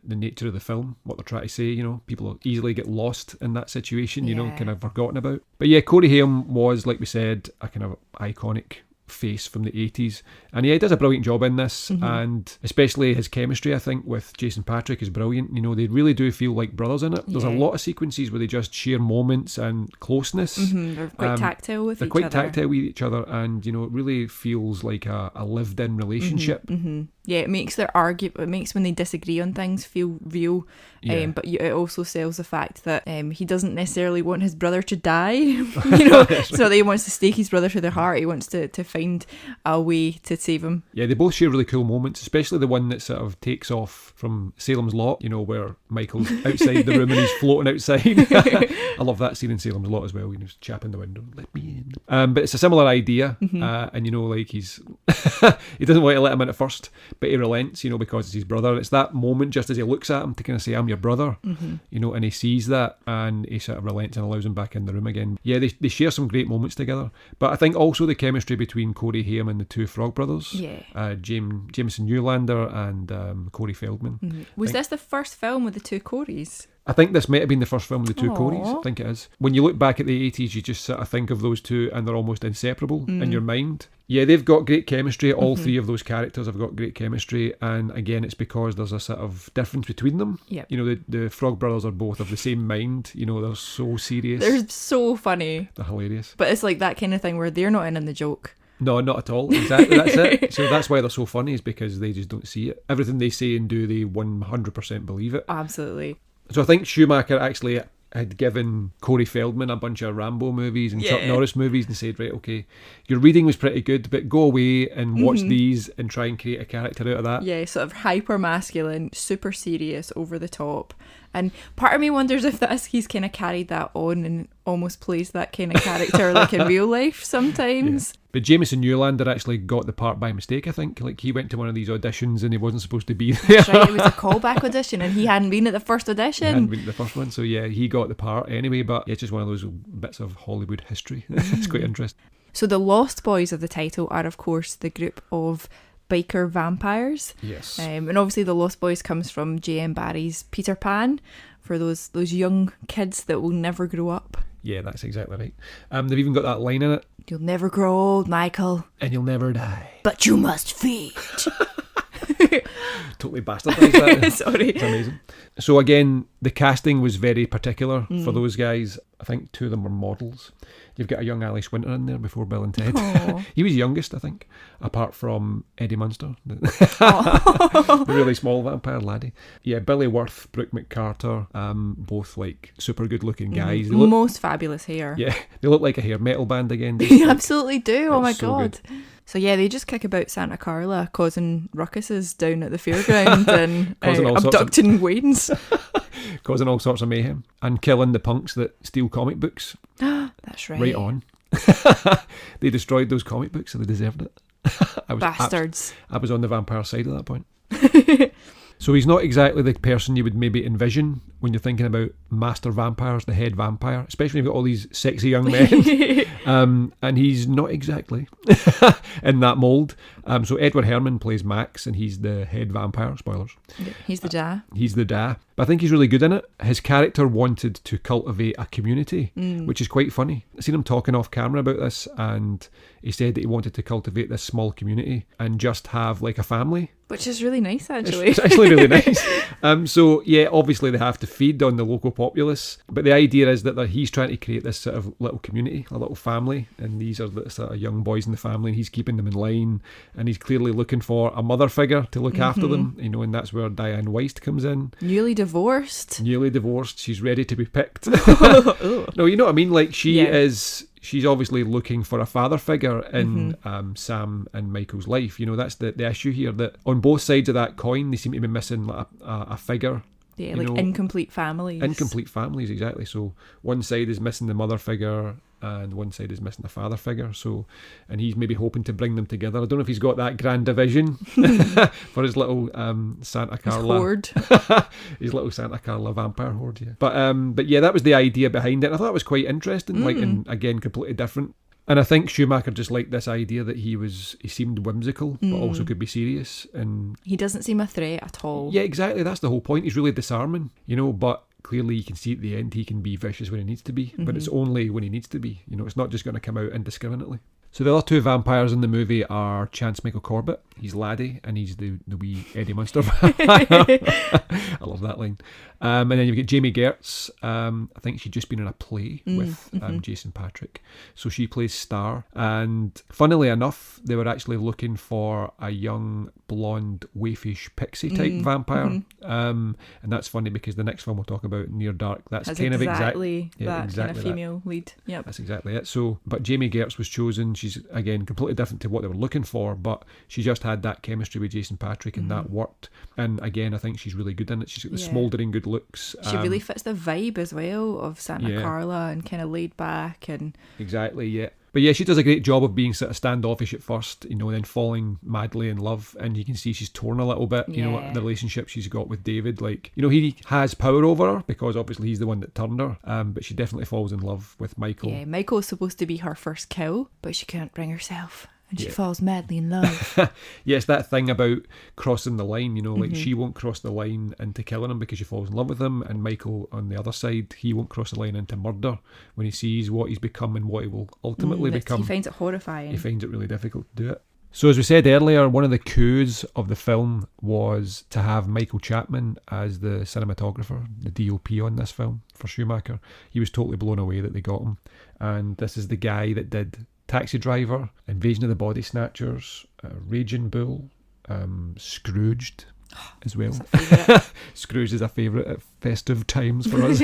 nature of the film, what they're trying to say, you know, people easily get lost in that situation, you know, kind of forgotten about. But yeah, Corey Haim was, like we said, a kind of iconic face from the 80s, and he does a brilliant job in this, and especially his chemistry, I think, with Jason Patrick is brilliant. You know, they really do feel like brothers in it. There's a lot of sequences where they just share moments and closeness. They're quite tactile with each other. They're quite tactile with each other, and you know, it really feels like a lived-in relationship. Yeah, it makes it makes when they disagree on things feel real. But it also sells the fact that he doesn't necessarily want his brother to die. You know, so that he wants to stake his brother to their heart. He wants to find a way to save him. Yeah, they both share really cool moments, especially the one that sort of takes off from Salem's Lot, you know, where Michael's outside the room and he's floating outside. I love that scene in Salem's Lot as well. You know, he's chapping the window, let me in. But it's a similar idea, and you know, like he doesn't want to let him in at first, but he relents, you know, because it's his brother. It's that moment just as he looks at him to kind of say, I'm your brother, you know, and he sees that and he sort of relents and allows him back in the room again. Yeah, they share some great moments together. But I think also the chemistry between Corey Haim and the two Frog brothers, Jameson Newlander and Corey Feldman. Was this the first film with the two Coreys? I think this might have been the first film with the two Coreys. I think it is. When you look back at the 80s, you just sort of think of those two and they're almost inseparable in your mind. Yeah, they've got great chemistry. All three of those characters have got great chemistry. And again, it's because there's a sort of difference between them. Yep. You know, the Frog brothers are both of the same mind. You know, they're so serious. They're so funny. They're hilarious. But it's like that kind of thing where they're not in the joke. No, not at all. Exactly, that's it. So that's why they're so funny, is because they just don't see it. Everything they say and do, they 100% believe it. Absolutely. So I think Schumacher actually had given Corey Feldman a bunch of Rambo movies and Chuck Norris movies and said, right, okay, your reading was pretty good, but go away and watch these and try and create a character out of that. Yeah, sort of hyper masculine, super serious, over the top. And part of me wonders if he's kind of carried that on and almost plays that kind of character like in real life sometimes. Yeah. But Jameson Newlander actually got the part by mistake, I think. Like, he went to one of these auditions and he wasn't supposed to be there. That's right, it was a callback audition and he hadn't been at the first audition. He hadn't been at the first one, so yeah, he got the part anyway, but it's just one of those bits of Hollywood history. It's quite interesting. So the Lost Boys of the title are, of course, the group of biker vampires. Yes. And obviously the Lost Boys comes from J.M. Barrie's Peter Pan, for those young kids that will never grow up. Yeah, that's exactly right. They've even got that line in it. You'll never grow old, Michael. And you'll never die. But you must feed. Totally bastardised that. Sorry. It's amazing. So again, the casting was very particular for those guys. I think 2 of them were models. You've got a young Alice Winter in there before Bill and Ted. He was youngest, I think, apart from Eddie Munster, the really small vampire laddie. Yeah, Billy Worth, Brooke McCarter, both like super good looking guys. They look, Most fabulous hair. yeah, they look like a hair metal band again. They absolutely do. Oh my It's so god. good. So yeah, they just kick about Santa Carla, causing ruckuses down at the fairground and Causing all sorts of- abducting Waynes. Causing all sorts of mayhem and killing the punks that steal comic books. That's right. Right on. They destroyed those comic books, so they deserved it. I was Bastards. I was on the vampire side at that point. So he's not exactly the person you would maybe envision when you're thinking about master vampires, the head vampire, especially when you've got all these sexy young men. And he's not exactly in that mould. So Edward Herrmann plays Max, and he's the head vampire. Spoilers. He's the da. He's the da. But I think he's really good in it. His character wanted to cultivate a community, which is quite funny. I've seen him talking off camera about this, and he said that he wanted to cultivate this small community and just have like a family. Which is really nice, actually. It's actually really nice. So yeah, obviously they have to feed on the local populace, but the idea is that he's trying to create this sort of little community, a little family, and these are the sort of young boys in the family, and he's keeping them in line, and he's clearly looking for a mother figure to look after them, you know, and that's where Diane Weist comes in. Newly divorced. Newly divorced, she's ready to be picked. No, you know what I mean? Like she's obviously looking for a father figure in Sam and Michael's life. You know, that's the issue here, that on both sides of that coin, they seem to be missing like a figure. Yeah, like incomplete families. Incomplete families, exactly. So one side is missing the mother figure and one side is missing the father figure. So, and he's maybe hoping to bring them together. I don't know if he's got that grand division for his little Santa Carla horde. his little Santa Carla vampire horde. Yeah, but yeah, that was the idea behind it. And I thought it was quite interesting. Like, and again, completely different. And I think Schumacher just liked this idea that he seemed whimsical, but also could be serious. And he doesn't seem a threat at all. Yeah, exactly. That's the whole point. He's really disarming, you know, but clearly you can see at the end he can be vicious when he needs to be, but it's only when he needs to be. You know, it's not just going to come out indiscriminately. So the other 2 vampires in the movie are Chance Michael Corbett. He's Laddie, and he's the wee Eddie Munster vampire. I love that line. And then you've got Jamie Gertz. I think she'd just been in a play with Jason Patric. So she plays Star. And funnily enough, they were actually looking for a young, blonde, waifish, pixie-type vampire. And that's funny because the next film we'll talk about, Near Dark, that's kind of exactly that kind of female lead. Yep. That's exactly it. So, but Jamie Gertz was chosen. She's, again, completely different to what they were looking for, but she just had that chemistry with Jason Patric, and that worked. And again, I think she's really good in it. She's got the smouldering good looks. She really fits the vibe as well of Santa Carla, and kind of laid back. And exactly, yeah. But yeah, she does a great job of being sort of standoffish at first, you know, and then falling madly in love. And you can see she's torn a little bit, you know, the relationship she's got with David. Like, you know, he has power over her because obviously he's the one that turned her. But she definitely falls in love with Michael. Yeah, Michael's supposed to be her first kill, but she can't bring herself. And she falls madly in love. Yes, that thing about crossing the line, you know, like she won't cross the line into killing him because she falls in love with him, and Michael, on the other side, he won't cross the line into murder when he sees what he's become and what he will ultimately become. He finds it horrifying. He finds it really difficult to do it. So as we said earlier, one of the coups of the film was to have Michael Chapman as the cinematographer, the DOP on this film for Schumacher. He was totally blown away that they got him. And this is the guy that did Taxi Driver, Invasion of the Body Snatchers, Raging Bull, Scrooged as well. Scrooged is a favourite at festive times for us.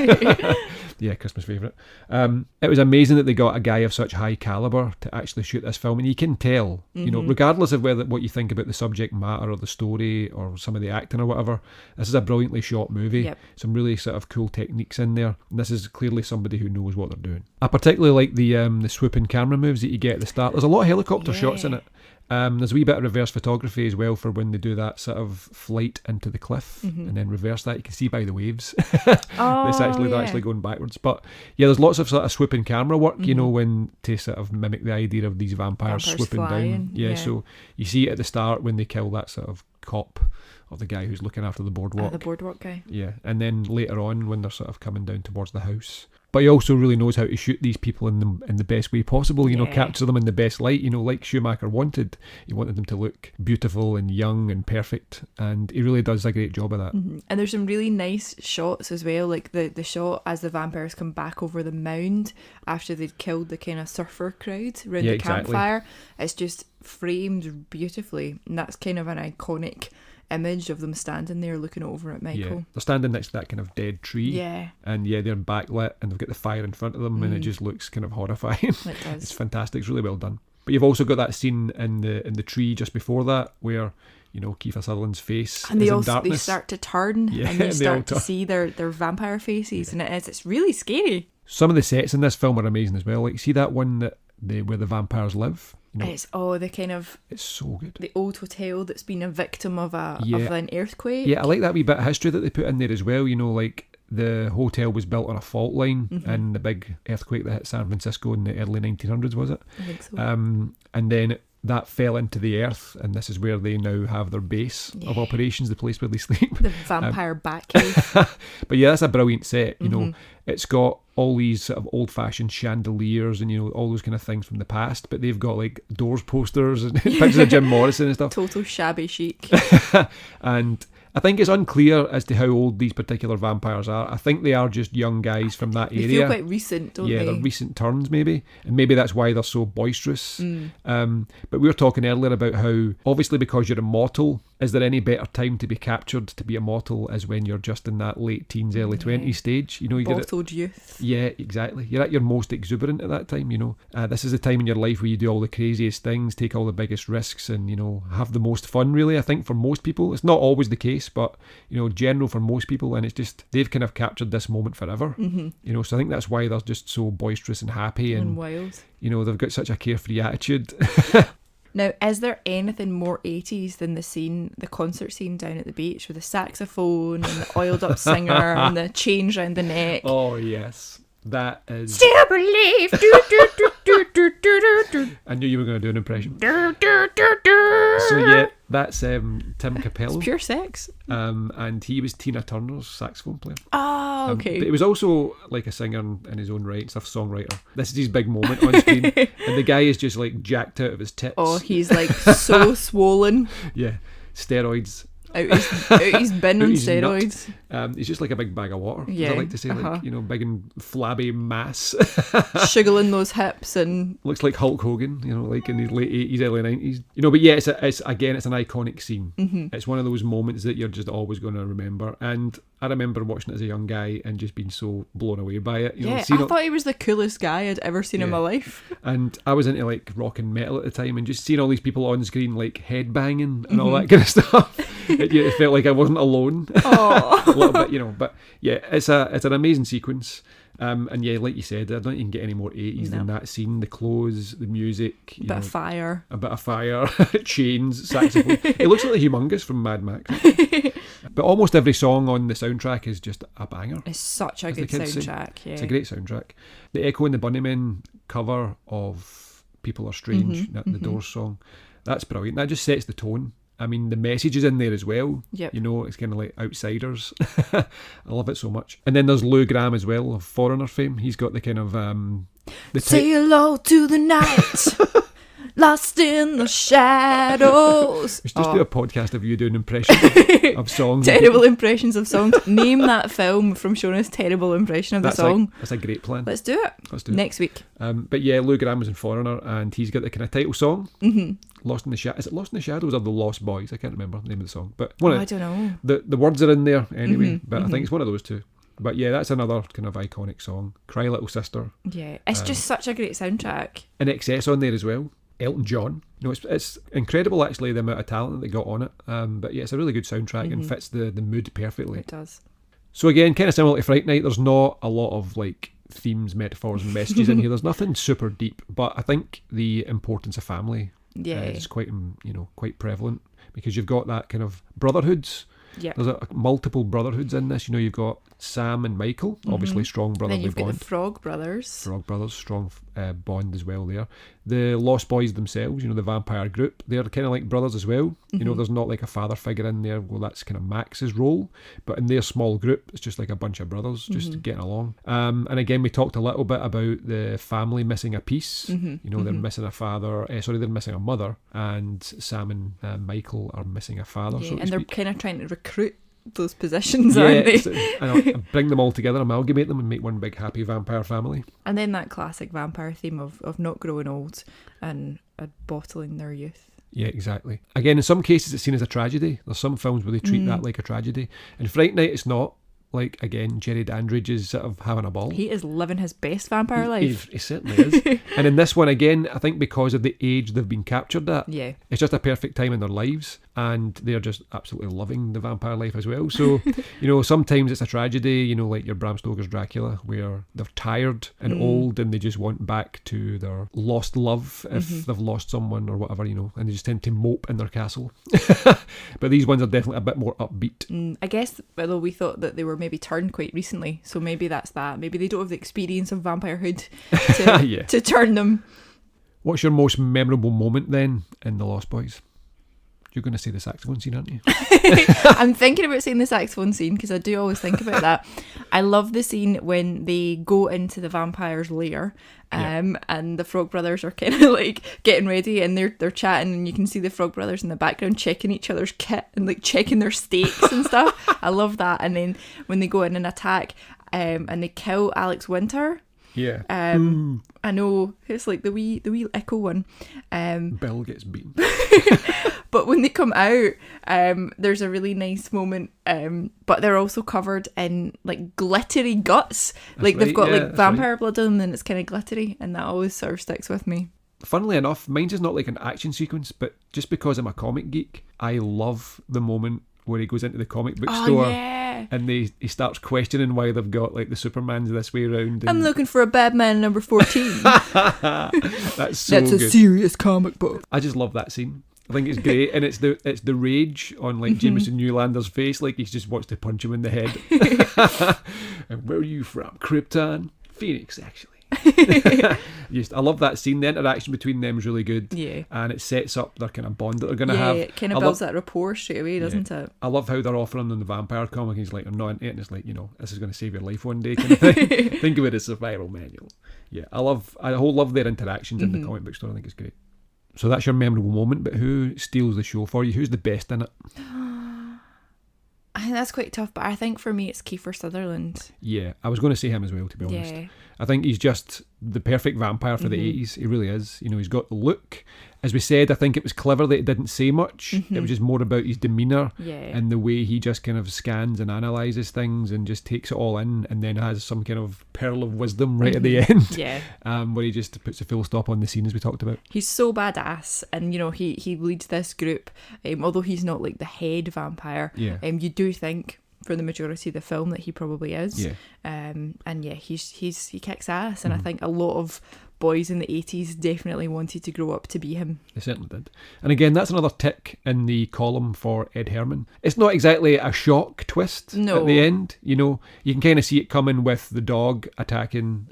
Yeah, Christmas favourite. It was amazing that they got a guy of such high calibre to actually shoot this film, and you can tell, you know, regardless of what you think about the subject matter or the story or some of the acting or whatever, this is a brilliantly shot movie. Yep. Some really sort of cool techniques in there, and this is clearly somebody who knows what they're doing. I particularly like the swooping camera moves that you get at the start. There's a lot of helicopter shots in it. There's a wee bit of reverse photography as well for when they do that sort of flight into the cliff and then reverse that. You can see by the waves. They're actually going backwards. But yeah, there's lots of sort of swooping camera work, you know, when to sort of mimic the idea of these vampires swooping flying, down. Yeah, so you see it at the start when they kill that sort of cop or the guy who's looking after the boardwalk. The boardwalk guy. Yeah, and then later on when they're sort of coming down towards the house. But he also really knows how to shoot these people in the best way possible, Yeah. capture them in the best light, like Schumacher wanted. He wanted them to look beautiful and young and perfect, and he really does a great job of that. And there's some really nice shots as well, like the shot as the vampires come back over the mound after they'd killed the kind of surfer crowd around Yeah, the exactly. campfire. It's just framed beautifully, and that's kind of an iconic image of them standing there looking over at Michael. Yeah, they're standing next to that kind of dead tree. Yeah. And yeah, they're backlit and they've got the fire in front of them and it just looks kind of horrifying. It does. It's fantastic. It's really well done. But you've also got that scene in the tree just before that where, Kiefer Sutherland's face And is they in all they darkness. start to turn, Yeah, and they you all start to turn. see their vampire faces, and it's really scary. Some of the sets in this film are amazing as well. Like, see that one where the vampires live? It's the kind of It's so good. the old hotel that's been a victim of Yeah. an earthquake. Yeah, I like that wee bit of history that they put in there as well. Like the hotel was built on a fault line in the big earthquake that hit San Francisco in the early 1900s, was it? I think so. And then that fell into the earth, and this is where they now have their base of Yeah. operations, the place where they sleep. The vampire Batcave. But yeah, that's a brilliant set. It's got all these sort of old-fashioned chandeliers and all those kind of things from the past. But they've got like Doors posters and pictures of Jim Morrison and stuff. Total shabby chic. And I think it's unclear as to how old these particular vampires are. I think they are just young guys from that They area. feel quite recent, don't Yeah, they? they're recent turns maybe, and maybe that's why they're so boisterous. But we were talking earlier about how, obviously because you're immortal, is there any better time to be captured to be immortal as when you're just in that late teens, early 20s stage? You get it. Bottled youth. Yeah, exactly. You're at your most exuberant at that time, This is a time in your life where you do all the craziest things, take all the biggest risks, and, have the most fun, really, I think, for most people. It's not always the case, but, general for most people, and it's just, they've kind of captured this moment forever. So I think that's why they're just so boisterous and happy, And and, wild. they've got such a carefree attitude. Now, is there anything more 80s than the concert scene down at the beach with the saxophone and the oiled up singer and the chains round the neck? Oh, yes. That is... Still believe. Do, do, do, do, do, do, do, do. I knew you were going to do an impression. Do, do, do, do. So yeah, that's Tim Capello. It's pure sex. And he was Tina Turner's saxophone player. Oh, okay. But he was also like a singer in his own right and stuff, songwriter. This is his big moment on screen. And the guy is just like jacked out of his tits. Oh, he's like so swollen. Yeah, steroids. Out his bin on Out his nut. steroids. He's just like a big bag of water, as Yeah, I like to say, like, big and flabby mass. Shiggling those hips and Looks like Hulk Hogan, like in his late 80s, early 90s. But yeah, it's an iconic scene. It's one of those moments that you're just always going to remember. And I remember watching it as a young guy and just being so blown away by it. I seeing thought he was the coolest guy I'd ever seen in Yeah. my life. And I was into like rock and metal at the time, and just seeing all these people on screen like headbanging and all that kind of stuff. It felt like I wasn't alone. Oh. A little bit, but yeah, it's an amazing sequence. And yeah, like you said, I don't think you can get any more 80s than that scene. The clothes, the music, Bit of fire. a bit of fire, chains, saxophone. It looks like the Humongous from Mad Max. But almost every song on the soundtrack is just a banger. It's such a as the good kids say. soundtrack. Yeah. It's a great soundtrack. The Echo and the Bunnymen cover of People Are Strange, the Doors song, that's brilliant. That just sets the tone. I mean, the message is in there as well. Yep. It's kind of like Outsiders. I love it so much. And then there's Lou Gramm as well, of Foreigner fame. He's got the kind of... Say hello to the night, lost in the shadows. We should just do a podcast of you doing impressions of songs. Terrible impressions of songs. Name that film from Shonagh's terrible impression of the song. That's a great plan. Let's do it. Let's do it. Next week. But yeah, Lou Gramm was in Foreigner, and he's got the kind of title song. Lost in the Shadows. Is it Lost in the Shadows or The Lost Boys? I can't remember the name of the song. But I don't know. The words are in there anyway, but I think it's one of those two. But yeah, that's another kind of iconic song. Cry Little Sister. Yeah, it's just such a great soundtrack. In Excess on there as well. Elton John. It's incredible actually the amount of talent that they got on it. But yeah, it's a really good soundtrack and fits the mood perfectly. It does. So again, kind of similar to Fright Night, there's not a lot of like themes, metaphors and messages in here. There's nothing super deep, but I think the importance of family is quite prevalent, because you've got that kind of brotherhoods. Yeah. There's multiple brotherhoods in this. You've got Sam and Michael, obviously strong Then brotherly you've got bond. the Frog Brothers. Frog Brothers, strong bond as well there. The Lost Boys themselves, the vampire group, they're kind of like brothers as well. There's not like a father figure in there. Well, that's kind of Max's role. But in their small group, it's just like a bunch of brothers just getting along. And again, we talked a little bit about the family missing a piece. They're missing a father. They're missing a mother. And Sam and Michael are missing a father, so to and they're speak. kind of trying to recruit those positions, aren't they? And bring them all together, amalgamate them, and make one big happy vampire family. And then that classic vampire theme of not growing old and bottling their youth. Yeah, exactly. Again, in some cases it's seen as a tragedy. There's some films where they treat that like a tragedy. In Fright Night, it's not. Like, again, Jerry Dandridge is sort of having a ball. He is living his best vampire life. He certainly is. And in this one, again, I think because of the age they've been captured at, Yeah. it's just a perfect time in their lives, and they're just absolutely loving the vampire life as well. So, sometimes it's a tragedy, like your Bram Stoker's Dracula, where they're tired and old and they just want back to their lost love if they've lost someone or whatever, and they just tend to mope in their castle. But these ones are definitely a bit more upbeat. I guess, although we thought that they were maybe turned quite recently, so maybe that's that. Maybe they don't have the experience of vampirehood to, to turn them. What's your most memorable moment then in The Lost Boys? You're going to say the saxophone scene, aren't you? I'm thinking about saying the saxophone scene because I do always think about that. I love the scene when they go into the vampire's lair, and the Frog Brothers are kind of like getting ready, and they're chatting, and you can see the Frog Brothers in the background checking each other's kit and like checking their stakes and stuff. I love that. And then when they go in and attack, and they kill Alex Winter. Yeah. I know it's like the wee echo one. Bill gets beaten. But when they come out, there's a really nice moment. But they're also covered in like glittery guts. Like they've got like vampire blood on them, and it's kind of glittery, and that always sort of sticks with me. Funnily enough, mine's is not like an action sequence, but just because I'm a comic geek, I love the moment where he goes into the comic book store and he starts questioning why they've got like the Supermans this way around. I'm looking for a Batman number 14. That's so That's good. a serious comic book. I just love that scene. I think it's great, and it's the rage on like Jameson Newlander's face, like he just wants to punch him in the head. And where are you from? Krypton? Phoenix, actually. I love that scene. The interaction between them is really good, and it sets up their kind of bond that they're going to have. It kind of builds that rapport straight away, doesn't it? I love how they're offering them the vampire comic. He's like, I'm not into it, and it's like, this is going to save your life one day kind of thing. Think of it as survival manual. I love their interactions in the comic book store. I think it's great. So that's your memorable moment, but who steals the show for you? Who's the best in it? I think that's quite tough, but I think for me it's Kiefer Sutherland. Yeah, I was going to say him as well, to be honest. Yeah. I think he's just the perfect vampire for the 80s. He really is. He's got the look. As we said, I think it was clever that it didn't say much. It was just more about his demeanour and the way he just kind of scans and analyses things and just takes it all in, and then has some kind of pearl of wisdom right at the end. Where he just puts a full stop on the scene, as we talked about. He's so badass, and he leads this group. Although he's not like the head vampire, you do think for the majority of the film that he probably is. He kicks ass, and I think a lot of boys in the 80s definitely wanted to grow up to be him. They certainly did. And again, that's another tick in the column for Ed Herman. It's not exactly a shock twist at the end. You can kind of see it coming with the dog attacking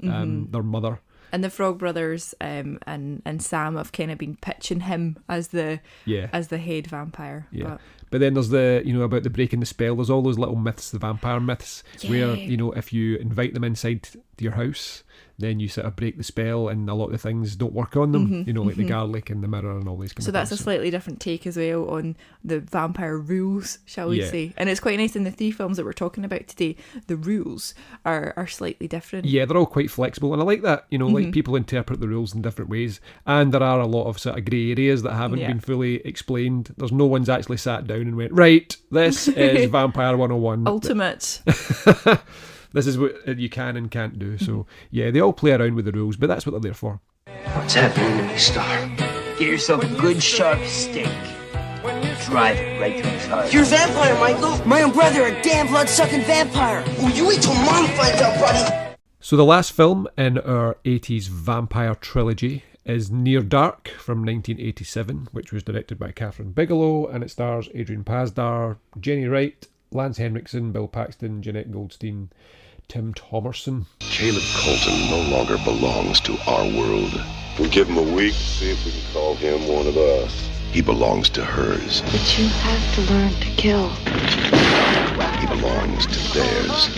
their mother. And the Frog Brothers and Sam have kind of been pitching him as the head vampire. Yeah. But then there's the, about the breaking the spell. There's all those little myths, the vampire myths, where, if you invite them inside your house, then you sort of break the spell, and a lot of the things don't work on them, like the garlic and the mirror and all these kind of things. So that's a slightly different take as well on the vampire rules, shall we say. And it's quite nice in the three films that we're talking about today, the rules are slightly different. Yeah, they're all quite flexible, and I like that, like people interpret the rules in different ways, and there are a lot of sort of grey areas that haven't been fully explained. There's no one's actually sat down and went, right, this is Vampire 101. Ultimate. This is what you can and can't do. So, they all play around with the rules, but that's what they're there for. What's happening to me, Star? Get yourself a good sharp steak. Drive it right through his heart. You're a vampire, Michael. My own brother, a damn blood-sucking vampire. Oh, you wait till Mom finds out, buddy. So the last film in our 80s vampire trilogy is Near Dark from 1987, which was directed by Kathryn Bigelow, and it stars Adrian Pasdar, Jenny Wright, Lance Henriksen, Bill Paxton, Jeanette Goldstein, Tim Thomerson. Caleb Colton no longer belongs to our world. We'll give him a week, see if we can call him one of us. He belongs to hers. But you have to learn to kill. He belongs to theirs.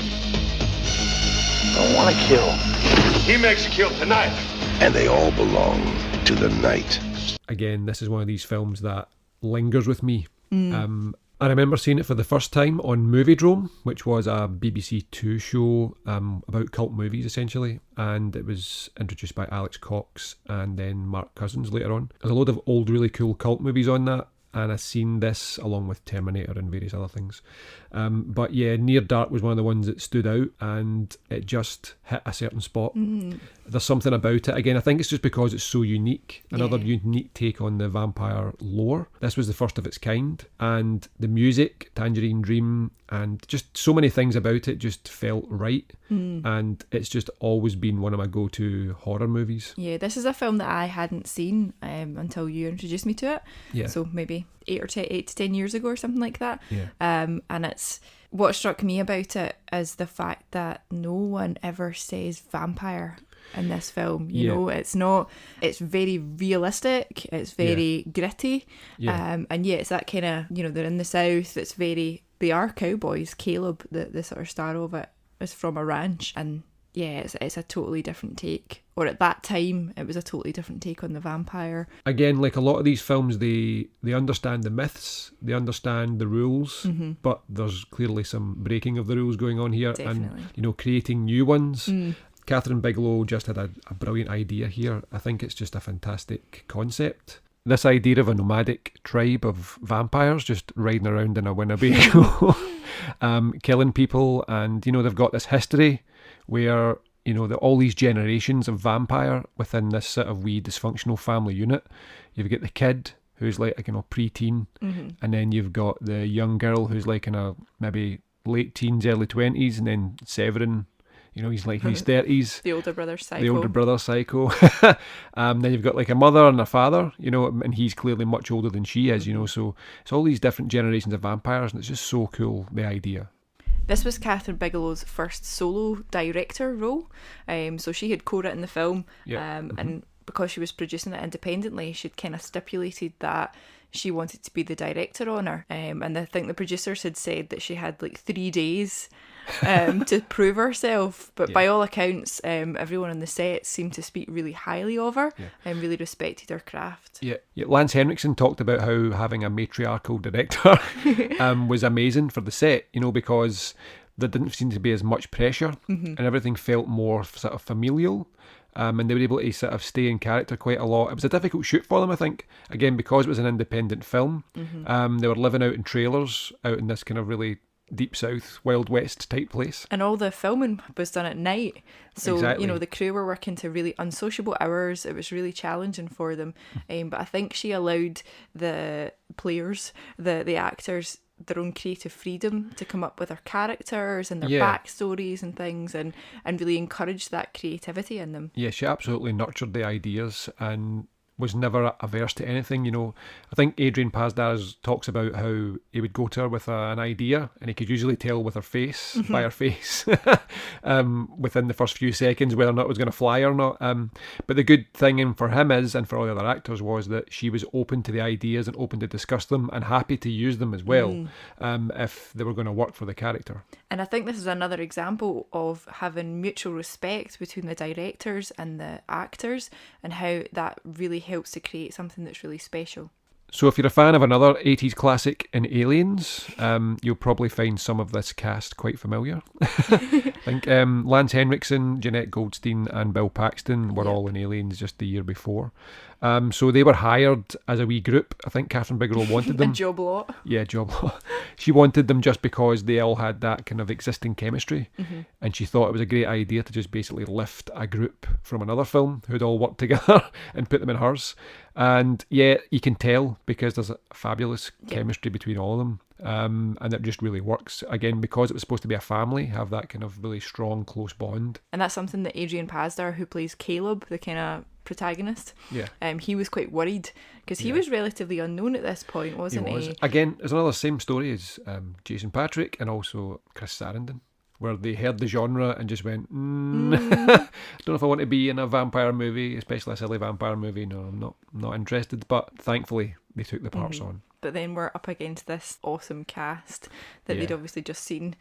I don't want to kill. He makes you kill tonight. And they all belong to the night. Again, this is one of these films that lingers with me. I remember seeing it for the first time on Moviedrome, which was a BBC Two show about cult movies, essentially. And it was introduced by Alex Cox and then Mark Cousins later on. There's a load of old, really cool cult movies on that. And I've seen this along with Terminator and various other things. But yeah, Near Dark was one of the ones that stood out, and it just hit a certain spot. There's something about it. Again, I think it's just because it's so unique. Another unique take on the vampire lore. This was the first of its kind. And the music, Tangerine Dream, and just so many things about it just felt right. And it's just always been one of my go-to horror movies. Yeah, this is a film that I hadn't seen until you introduced me to it. Yeah. So maybe 8 to 10 years ago or something like that. Yeah. And it's what struck me about it is the fact that no one ever says vampire in this film. You know, it's very realistic, it's very gritty. And it's that kind of, they're in the south, they are cowboys. Caleb, the sort of star of it, is from a ranch, and it's a totally different take. Or at that time, it was a totally different take on the vampire. Again, like a lot of these films, they understand the myths, they understand the rules, but there's clearly some breaking of the rules going on here. Definitely. And, creating new ones. Kathryn Bigelow just had a brilliant idea here. I think it's just a fantastic concept. This idea of a nomadic tribe of vampires just riding around in a Winnebago, killing people, and they've got this history where all these generations of vampire within this sort of wee dysfunctional family unit. You've got the kid who's like pre-teen, and then you've got the young girl who's like in a maybe late teens, early 20s, and then Severin. He's like in his 30s. The older brother psycho. Then you've got like a mother and a father, and he's clearly much older than she is, so it's all these different generations of vampires, and it's just so cool, the idea. This was Kathryn Bigelow's first solo director role. So she had co-written the film, and because she was producing it independently, she'd kind of stipulated that she wanted to be the director on her. And I think the producers had said that she had like 3 days to prove herself. But by all accounts, everyone on the set seemed to speak really highly of her and really respected her craft. Yeah. Lance Henriksen talked about how having a matriarchal director was amazing for the set, because there didn't seem to be as much pressure and everything felt more sort of familial. And they were able to sort of stay in character quite a lot. It was a difficult shoot for them, I think, again, because it was an independent film. They were living out in trailers, out in this kind of really deep south, Wild West type place. And all the filming was done at night. So, Exactly. the crew were working to really unsociable hours. It was really challenging for them. But I think she allowed the players, the actors, their own creative freedom to come up with their characters and their backstories and things, and really encourage that creativity in them. Yeah, she absolutely nurtured the ideas and was never averse to anything. I think Adrian Pasdar talks about how he would go to her with an idea, and he could usually tell with her face, by her face, within the first few seconds whether or not it was going to fly or not. But the good thing for him is, and for all the other actors, was that she was open to the ideas and open to discuss them and happy to use them as well, if they were going to work for the character. And I think this is another example of having mutual respect between the directors and the actors, and how that really helps to create something that's really special. So if you're a fan of another 80s classic in Aliens, you'll probably find some of this cast quite familiar. I think Lance Henriksen, Jeanette Goldstein and Bill Paxton were all in Aliens just the year before. So they were hired as a wee group. I think Kathryn Bigelow wanted them. A job lot. Yeah, job lot. She wanted them just because they all had that kind of existing chemistry. And she thought it was a great idea to just basically lift a group from another film who'd all worked together and put them in hers. And yeah, you can tell because there's a fabulous chemistry between all of them. And it just really works. Again, because it was supposed to be a family, have that kind of really strong, close bond. And that's something that Adrian Pasdar, who plays Caleb, the kind of protagonist. Yeah. He was quite worried because he was relatively unknown at this point, wasn't he? Again, there's another same story as Jason Patric and also Chris Sarandon, where they heard the genre and just went, I don't know if I want to be in a vampire movie, especially a silly vampire movie. No, I'm not interested. But thankfully, they took the parts on. But then we're up against this awesome cast that they'd obviously just seen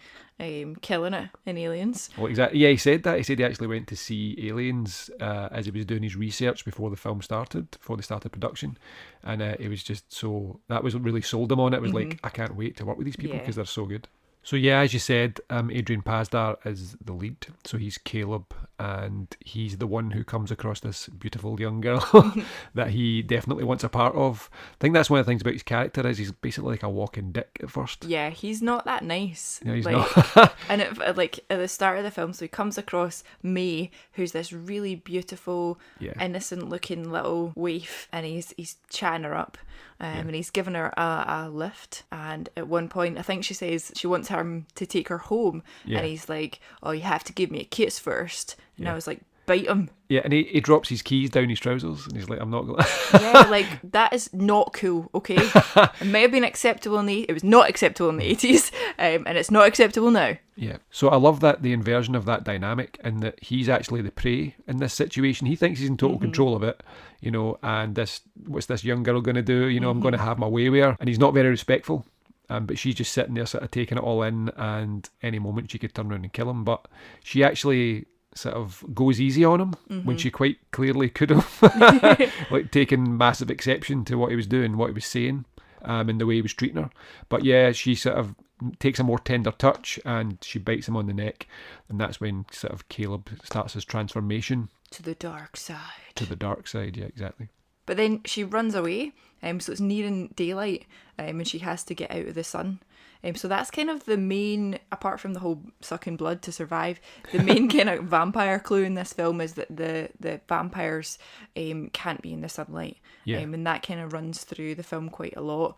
killing it in Aliens. Well, exactly. Yeah, he said that. He said he actually went to see Aliens as he was doing his research before the film started, before they started production. And it was just so... That was what really sold him on it. It was like, I can't wait to work with these people because they're so good. So yeah, as you said, Adrian Pasdar is the lead. So he's Caleb, and he's the one who comes across this beautiful young girl that he definitely wants a part of. I think that's one of the things about his character is he's basically like a walking dick at first. Yeah, he's not that nice. No, he's like, not. And at the start of the film, so he comes across May, who's this really beautiful, innocent-looking little waif, and he's chatting her up. And he's given her a lift, and at one point I think she says she wants him to take her home, and he's like, oh, you have to give me a kiss first. And I was like, bite him. Yeah, and he drops his keys down his trousers, and he's like, I'm not going yeah, like, that is not cool, okay? It may have been acceptable it was not acceptable in the 80s, and it's not acceptable now. Yeah, so I love that the inversion of that dynamic, and that he's actually the prey in this situation. He thinks he's in total control of it, you know, and what's this young girl going to do? You know, I'm going to have my way with her. And he's not very respectful, but she's just sitting there sort of taking it all in, and any moment she could turn around and kill him. But she actually sort of goes easy on him when she quite clearly could have, like taken massive exception to what he was doing, what he was saying, and the way he was treating her. But yeah, she sort of takes a more tender touch and she bites him on the neck, and that's when sort of Caleb starts his transformation to the dark side. To the dark side, yeah, exactly. But then she runs away, so it's nearing daylight, and she has to get out of the sun. So that's kind of the main, apart from the whole sucking blood to survive, the main kind of vampire clue in this film is that the vampires can't be in the sunlight. Yeah. And that kind of runs through the film quite a lot.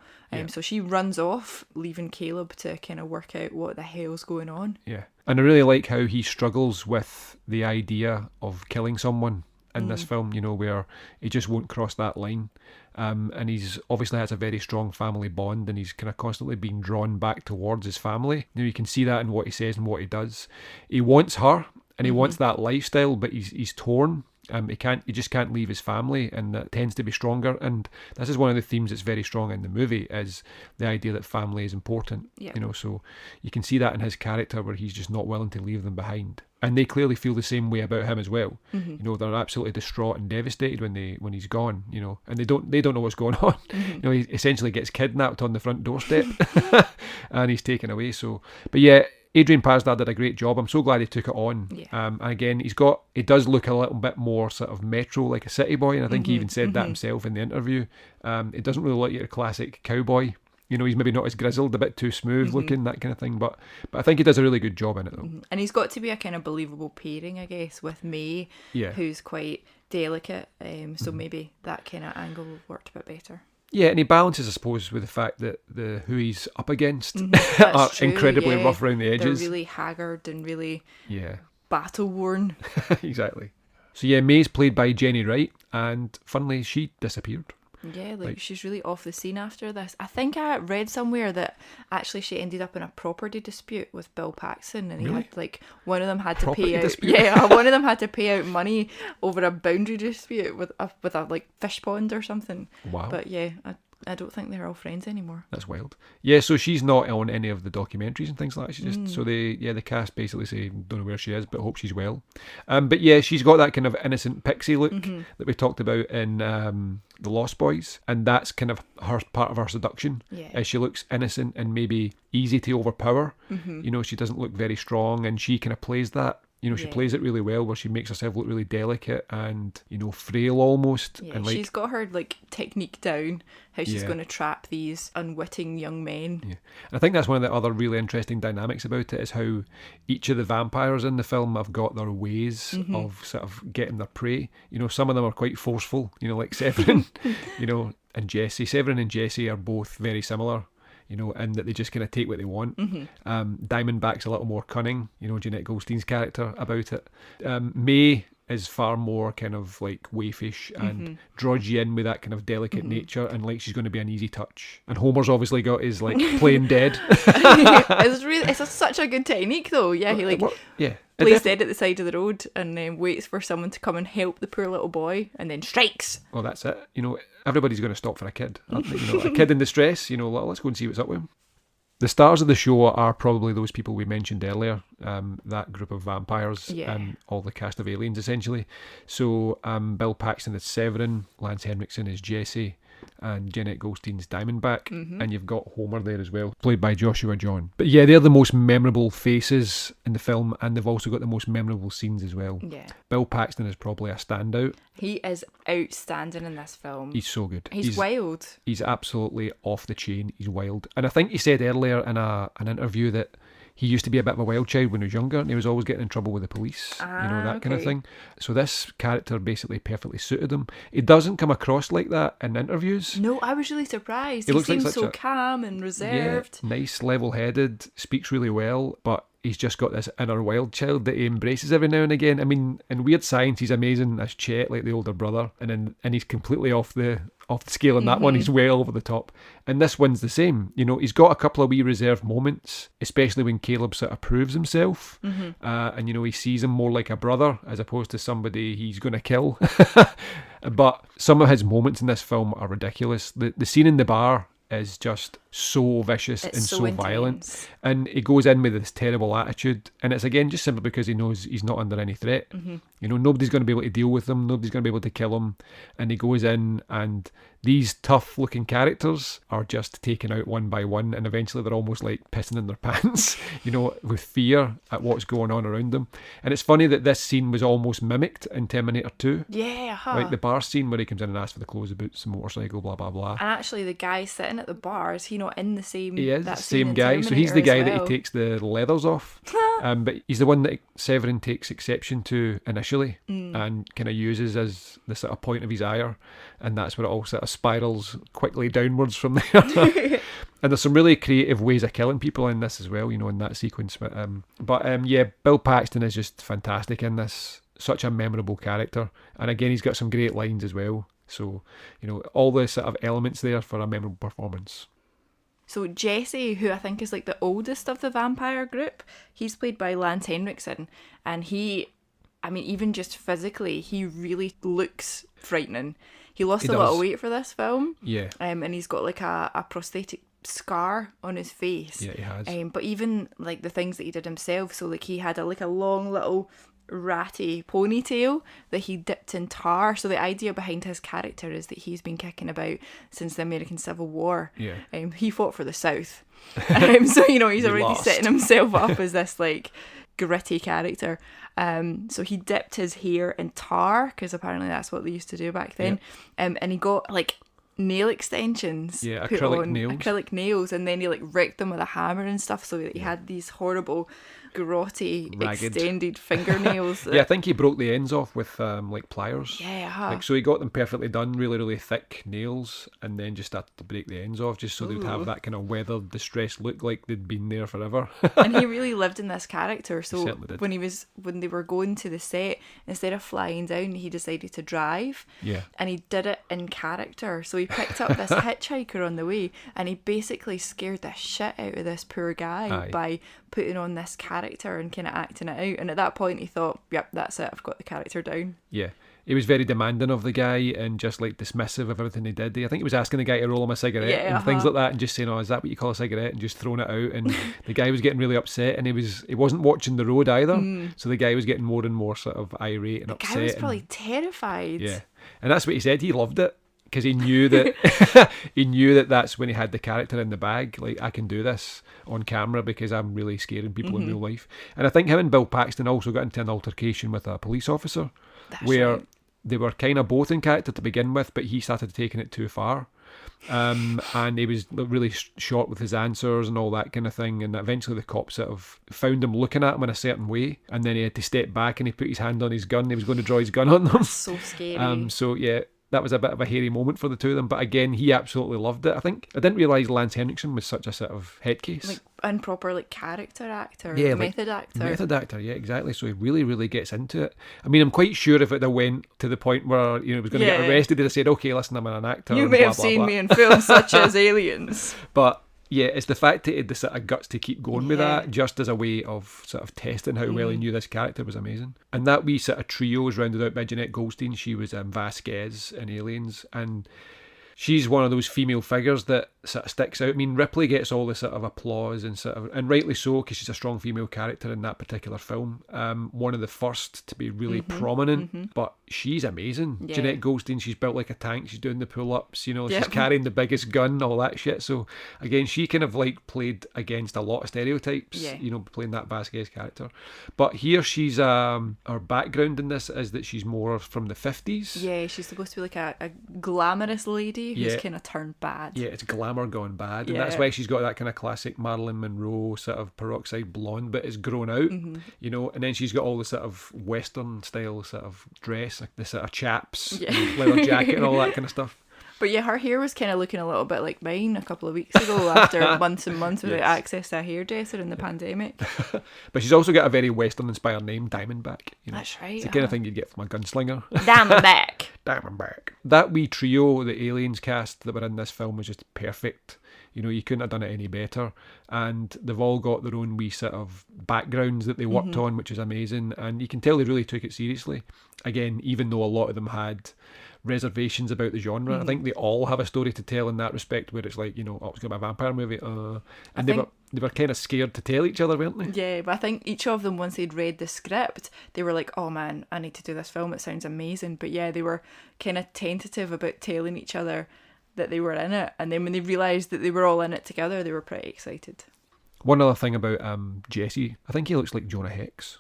So she runs off, leaving Caleb to kind of work out what the hell's going on. Yeah. And I really like how he struggles with the idea of killing someone in this film, you know, where he just won't cross that line. And he's obviously has a very strong family bond, and he's kind of constantly being drawn back towards his family. You know, you can see that in what he says and what he does. He wants her, and he wants that lifestyle, but he's torn. He just can't leave his family, and that tends to be stronger. And this is one of the themes that's very strong in the movie, is the idea that family is important. Yep. You know, so you can see that in his character, where he's just not willing to leave them behind. And they clearly feel the same way about him as well. You know, they're absolutely distraught and devastated when he's gone. You know, and they don't know what's going on. You know, he essentially gets kidnapped on the front doorstep, and he's taken away. So, but yeah, Adrian Pasdar did a great job. I'm so glad he took it on. Yeah. And again, he does look a little bit more sort of metro, like a city boy, and I think he even said that himself in the interview. It doesn't really look like a classic cowboy. You know, he's maybe not as grizzled, a bit too smooth looking, that kind of thing. But I think he does a really good job in it, though. And he's got to be a kind of believable pairing, I guess, with May, who's quite delicate. So maybe that kind of angle worked a bit better. Yeah, and he balances, I suppose, with the fact that who he's up against are true, incredibly rough around the edges. They're really haggard and really battle-worn. Exactly. So yeah, May's played by Jenny Wright, and funnily, she disappeared. Yeah, like she's really off the scene after this. I think I read somewhere that actually she ended up in a property dispute with Bill Paxton, and he had one of them had to pay out. Dispute? Yeah, one of them had to pay out money over a boundary dispute with a fish pond or something. Wow. But yeah, I don't think they're all friends anymore. That's wild. Yeah, so she's not on any of the documentaries and things like that. She just so the cast basically say don't know where she is, but hope she's well. But yeah, she's got that kind of innocent pixie look that we talked about in The Lost Boys, and that's kind of part of her seduction. Yeah. She looks innocent and maybe easy to overpower. You know, she doesn't look very strong, and she kind of plays that. You know, she plays it really well, where she makes herself look really delicate and, you know, frail almost. Yeah, and she's got her technique down, how she's going to trap these unwitting young men. Yeah, and I think that's one of the other really interesting dynamics about it, is how each of the vampires in the film have got their ways of sort of getting their prey. You know, some of them are quite forceful, you know, like Severin, you know, and Jesse. Severin and Jesse are both very similar. You know, and that they just kind of take what they want. Diamondback's a little more cunning, you know, Jeanette Goldstein's character about it. May is far more kind of like waifish and draws you in with that kind of delicate nature, and like she's going to be an easy touch. And Homer's obviously got his like playing dead. It's such a good technique though. Yeah, he like plays dead at the side of the road and then waits for someone to come and help the poor little boy, and then strikes. Well, that's it. You know, everybody's going to stop for a kid, aren't they? You know, a kid in distress. You know, let's go and see what's up with him. The stars of the show are probably those people we mentioned earlier, that group of vampires and all the cast of aliens, essentially. So Bill Paxton is Severin, Lance Henriksen is Jesse, and Jeanette Goldstein's Diamondback, and you've got Homer there as well, played by Joshua John. But yeah, they're the most memorable faces in the film, and they've also got the most memorable scenes as well. Yeah. Bill Paxton is probably a standout. He is outstanding in this film. He's so good. He's wild. He's absolutely off the chain. He's wild. And I think he said earlier in an interview that he used to be a bit of a wild child when he was younger, and he was always getting in trouble with the police, that kind of thing. So this character basically perfectly suited him. He doesn't come across like that in interviews. No, I was really surprised. He seems so calm and reserved. Yeah, nice, level-headed, speaks really well, but he's just got this inner wild child that he embraces every now and again. I mean, in Weird Science, he's amazing as Chet, like the older brother, and he's completely off the scale in that one. He's way over the top. And this one's the same. You know, he's got a couple of wee reserved moments, especially when Caleb sort of proves himself. And, you know, he sees him more like a brother as opposed to somebody he's going to kill. But some of his moments in this film are ridiculous. The scene in the bar is just so vicious and so violent, and he goes in with this terrible attitude, and it's again just simply because he knows he's not under any threat. You know, nobody's going to be able to deal with him, nobody's going to be able to kill him, and he goes in, and these tough looking characters are just taken out one by one, and eventually they're almost like pissing in their pants, you know, with fear at what's going on around them. And it's funny that this scene was almost mimicked in Terminator 2. Like the bar scene where he comes in and asks for the clothes, the boots, the motorcycle, blah blah blah. And actually the guy sitting at the bar, is he not in the same... He is, the same guy. So he's the guy that he takes the leathers off. But he's the one that Severin takes exception to initially and kind of uses as the sort of point of his ire. And that's where it all sort of spirals quickly downwards from there. And there's some really creative ways of killing people in this as well, you know, in that sequence. But yeah, Bill Paxton is just fantastic in this. Such a memorable character. And again, he's got some great lines as well. So, you know, all the sort of elements there for a memorable performance. So Jesse, who I think is like the oldest of the vampire group, he's played by Lance Henriksen, and he, I mean, even just physically, he really looks frightening. He lost a lot of weight for this film. Yeah. And he's got like a prosthetic scar on his face. Yeah, he has. But even like the things that he did himself, so like he had a long little ratty ponytail that he dipped in tar. So the idea behind his character is that he's been kicking about since the American Civil War. Yeah. He fought for the South. So, you know, he's already setting himself up as this like gritty character. So he dipped his hair in tar, because apparently that's what they used to do back then. And he got like nail extensions, acrylic nails, and then he like wrecked them with a hammer and stuff, so that he had these horrible grotty ragged extended fingernails. Yeah, I think he broke the ends off with like pliers. Yeah, like, so he got them perfectly done, really really thick nails, and then just started to break the ends off, just so they would have that kind of weathered, distressed look, like they'd been there forever. And he really lived in this character. So when they were going to the set, instead of flying down, he decided to drive. Yeah. And he did it in character. So he picked up this hitchhiker on the way, and he basically scared the shit out of this poor guy by putting on this character and kind of acting it out. And at that point he thought, yep, that's it, I've got the character down. Yeah. He was very demanding of the guy and just like dismissive of everything he did. I think he was asking the guy to roll him a cigarette and things like that, and just saying, oh, is that what you call a cigarette? And just throwing it out. And the guy was getting really upset, and he wasn't watching the road either. So the guy was getting more and more sort of irate and upset. The guy was probably terrified. Yeah. And that's what he said. He loved it, because he knew that that's when he had the character in the bag. Like, I can do this on camera because I'm really scaring people in real life. And I think him and Bill Paxton also got into an altercation with a police officer. That's where they were kind of both in character to begin with, but he started taking it too far. And he was really short with his answers and all that kind of thing. And eventually the cops sort of found him looking at him in a certain way, and then he had to step back and he put his hand on his gun. He was going to draw his gun on them. So scary. So yeah, that was a bit of a hairy moment for the two of them. But again, he absolutely loved it. I think I didn't realise Lance Henriksen was such a sort of head case. Like and proper like character actor, Yeah, method actor. Method actor, yeah, exactly. So he really, really gets into it. I mean, I'm quite sure if it had went to the point where he was going to get arrested, they'd have said, "Okay, listen, I'm an actor." You and may blah, have blah, seen blah. me in films such as Aliens. But yeah, it's the fact that he had the sort of guts to keep going with that, just as a way of sort of testing how well he knew this character, was amazing. And that wee sort of trio is rounded out by Jeanette Goldstein. She was Vasquez in Aliens, and she's one of those female figures that sort of sticks out. I mean, Ripley gets all the sort of applause and rightly so, because she's a strong female character in that particular film. One of the first to be really prominent, but she's amazing. Yeah. Jeanette Goldstein, she's built like a tank. She's doing the pull-ups, she's carrying the biggest gun, all that shit. So again, she kind of like played against a lot of stereotypes, playing that Vasquez character. But here she's, her background in this is that she's more from the 50s. Yeah, she's supposed to be like a glamorous lady who's kind of turned bad. Yeah, it's glamour gone bad, and that's why she's got that kind of classic Marilyn Monroe sort of peroxide blonde, but it's grown out, and then she's got all the sort of Western style sort of dress, like the sort of chaps, leather jacket and all that kind of stuff. But yeah, her hair was kind of looking a little bit like mine a couple of weeks ago after months and months without access to a hairdresser in the pandemic. But she's also got a very Western-inspired name, Diamondback. That's right. It's the kind of thing you'd get from a gunslinger. Diamondback. Diamondback. That wee trio, the Aliens cast that were in this film, was just perfect. You couldn't have done it any better. And they've all got their own wee sort of backgrounds that they worked on, which is amazing. And you can tell they really took it seriously. Again, even though a lot of them had reservations about the genre, I think they all have a story to tell in that respect, where it's like, it's going to be a vampire movie, and they were kind of scared to tell each other, weren't they? Yeah, but I think each of them, once they'd read the script, they were like, oh man, I need to do this film, it sounds amazing. But yeah, they were kind of tentative about telling each other that they were in it, and then when they realised that they were all in it together, they were pretty excited. One other thing about Jesse, I think he looks like Jonah Hex,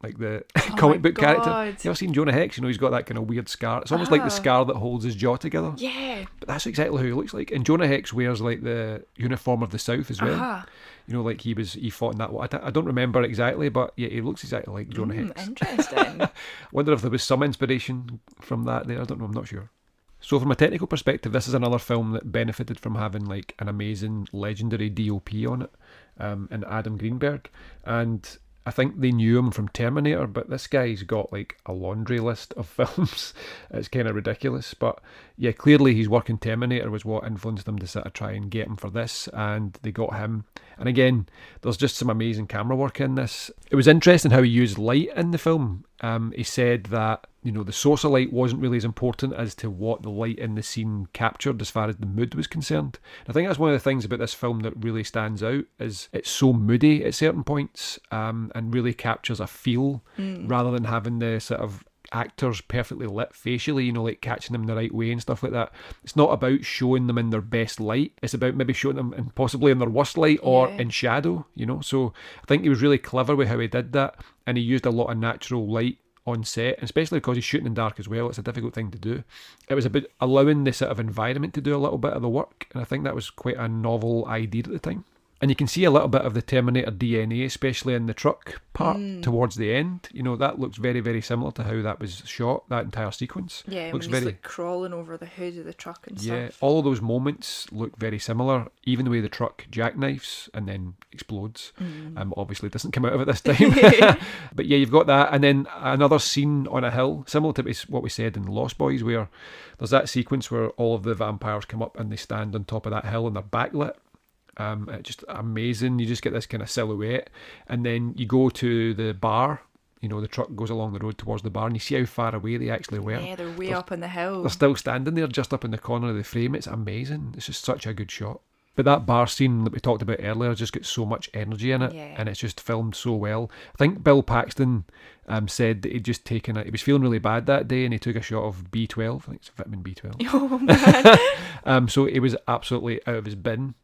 like the comic book character. You ever seen Jonah Hex? He's got that kind of weird scar. It's almost like the scar that holds his jaw together. Yeah. But that's exactly who he looks like. And Jonah Hex wears like the uniform of the South as well. Like he fought in that one. I don't remember exactly, but yeah, he looks exactly like Jonah Hex. Interesting. Wonder if there was some inspiration from that there. I don't know, I'm not sure. So from a technical perspective, this is another film that benefited from having like an amazing legendary DOP on it, and Adam Greenberg. And I think they knew him from Terminator, but this guy's got like a laundry list of films. It's kind of ridiculous. But yeah, clearly his work in Terminator was what influenced them to sort of try and get him for this, and they got him. And again, there's just some amazing camera work in this. It was interesting how he used light in the film. He said that, the source of light wasn't really as important as to what the light in the scene captured as far as the mood was concerned. And I think that's one of the things about this film that really stands out, is it's so moody at certain points, and really captures a feel, rather than having the sort of actors perfectly lit facially, like catching them the right way and stuff like that. It's not about showing them in their best light. It's about maybe showing them in possibly in their worst light or in shadow, So I think he was really clever with how he did that, and he used a lot of natural light on set, and especially because he's shooting in dark as well. It's a difficult thing to do. It was about allowing the sort of environment to do a little bit of the work, and I think that was quite a novel idea at the time. And you can see a little bit of the Terminator DNA, especially in the truck part towards the end. That looks very, very similar to how that was shot, that entire sequence. Yeah, looks when he's like crawling over the hood of the truck and stuff. Yeah, all of those moments look very similar, even the way the truck jackknifes and then explodes. Obviously it doesn't come out of it this time. But yeah, you've got that. And then another scene on a hill, similar to what we said in Lost Boys, where there's that sequence where all of the vampires come up and they stand on top of that hill and they're backlit. It's just amazing. You just get this kind of silhouette, and then you go to the bar. The truck goes along the road towards the bar, and you see how far away they actually were. Yeah, they're way up on the hill. They're still standing there, just up in the corner of the frame. It's amazing. It's just such a good shot. But that bar scene that we talked about earlier just got so much energy in it, and it's just filmed so well. I think Bill Paxton said that he'd just taken it. He was feeling really bad that day, and he took a shot of B12. I think it's vitamin B12. Oh man! So he was absolutely out of his bin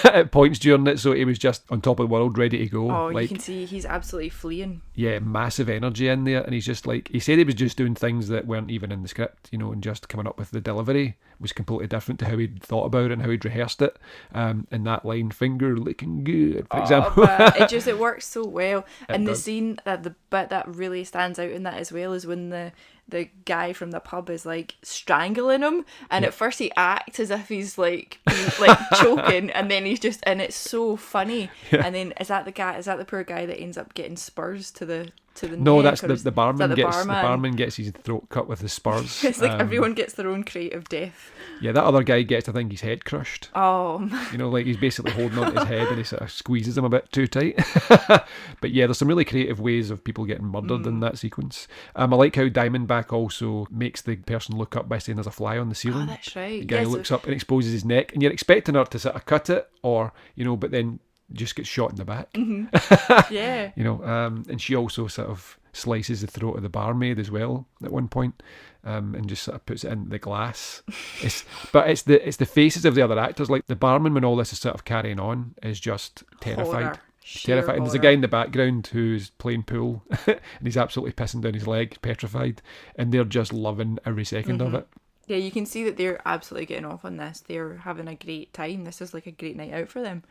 at points during it, so he was just on top of the world, ready to go. Oh, you can see he's absolutely fleeing. Yeah, massive energy in there, and he's just like, he said he was just doing things that weren't even in the script, and just coming up with the delivery was completely different to how he'd thought about it and how he'd rehearsed it. And that line, finger licking good, for example. It works so well. And the scene, the bit that really stands out in that as well is when the the guy from the pub is like strangling him, and at first he acts as if he's like choking, and then he's just, and it's so funny. And then is that the poor guy that ends up getting spurs to the No, neck, that's the barman. the The barman gets his throat cut with the spurs. It's like everyone gets their own creative death. Yeah, that other guy gets, I think, his head crushed. Oh man. You know, like he's basically holding on to his head and he sort of squeezes him a bit too tight. But yeah, there's some really creative ways of people getting murdered in that sequence. I like how Diamondback also makes the person look up by saying there's a fly on the ceiling. Oh, that's right. The guy looks up and exposes his neck, and you're expecting her to sort of cut it, or, you know, but then just gets shot in the back. Yeah. You know, and she also sort of slices the throat of the barmaid as well at one point, and just sort of puts it in the glass. But it's the faces of the other actors, like the barman, when all this is sort of carrying on, is just terrified. Horror. Terrified. And there's a guy in the background who's playing pool and he's absolutely pissing down his leg, petrified, and they're just loving every second of it. Yeah, you can see that they're absolutely getting off on this. They're having a great time. This is like a great night out for them.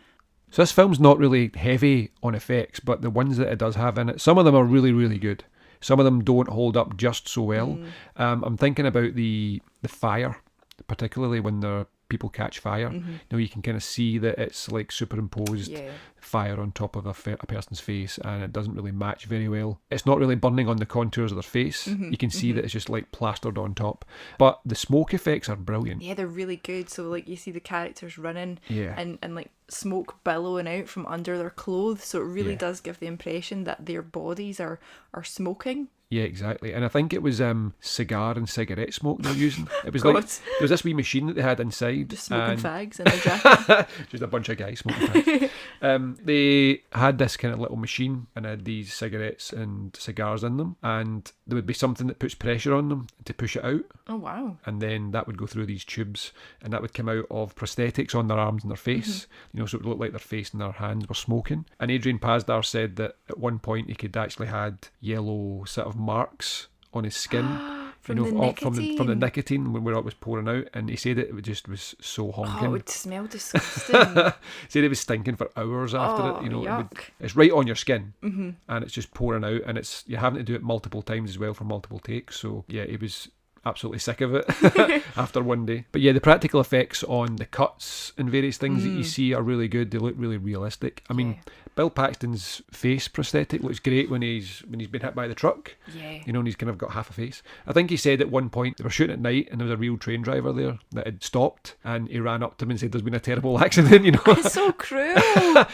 So this film's not really heavy on effects, but the ones that it does have in it, some of them are really, really good. Some of them don't hold up just so well. I'm thinking about the fire, particularly when the people catch fire. You know, you can kind of see that it's like superimposed fire on top of a person's face, and it doesn't really match very well. It's not really burning on the contours of their face. You can see that it's just like plastered on top. But the smoke effects are brilliant. Yeah, they're really good. So like you see the characters running Yeah. and like smoke billowing out from under their clothes. So it really does give the impression that their bodies are smoking. Yeah, exactly. And I think it was cigar and cigarette smoke they're using. It was like, there was this wee machine that they had inside. Just smoking fags in their jacket. Just a bunch of guys smoking fags. They had this kind of little machine and had these cigarettes and cigars in them, and there would be something that puts pressure on them to push it out. Oh, wow. And then that would go through these tubes, and that would come out of prosthetics on their arms and their face. You know, so it would look like their face and their hands were smoking. And Adrian Pasdar said that at one point he could actually had yellow sort of marks on his skin. From the nicotine. From the nicotine where it was pouring out, and he said it just was so honking. Oh, it would smell disgusting. He said it was stinking for hours after it. You know, yuck. it's right on your skin, and it's just pouring out, and you're having to do it multiple times as well for multiple takes. So yeah, he was absolutely sick of it after one day. But yeah, the practical effects on the cuts and various things that you see are really good. They look really realistic. I mean, Bill Paxton's face prosthetic looks great when he's been hit by the truck. Yeah. You know, and he's kind of got half a face. I think he said at one point they were shooting at night and there was a real train driver there that had stopped, and he ran up to him and said there's been a terrible accident, you know. It's so cruel.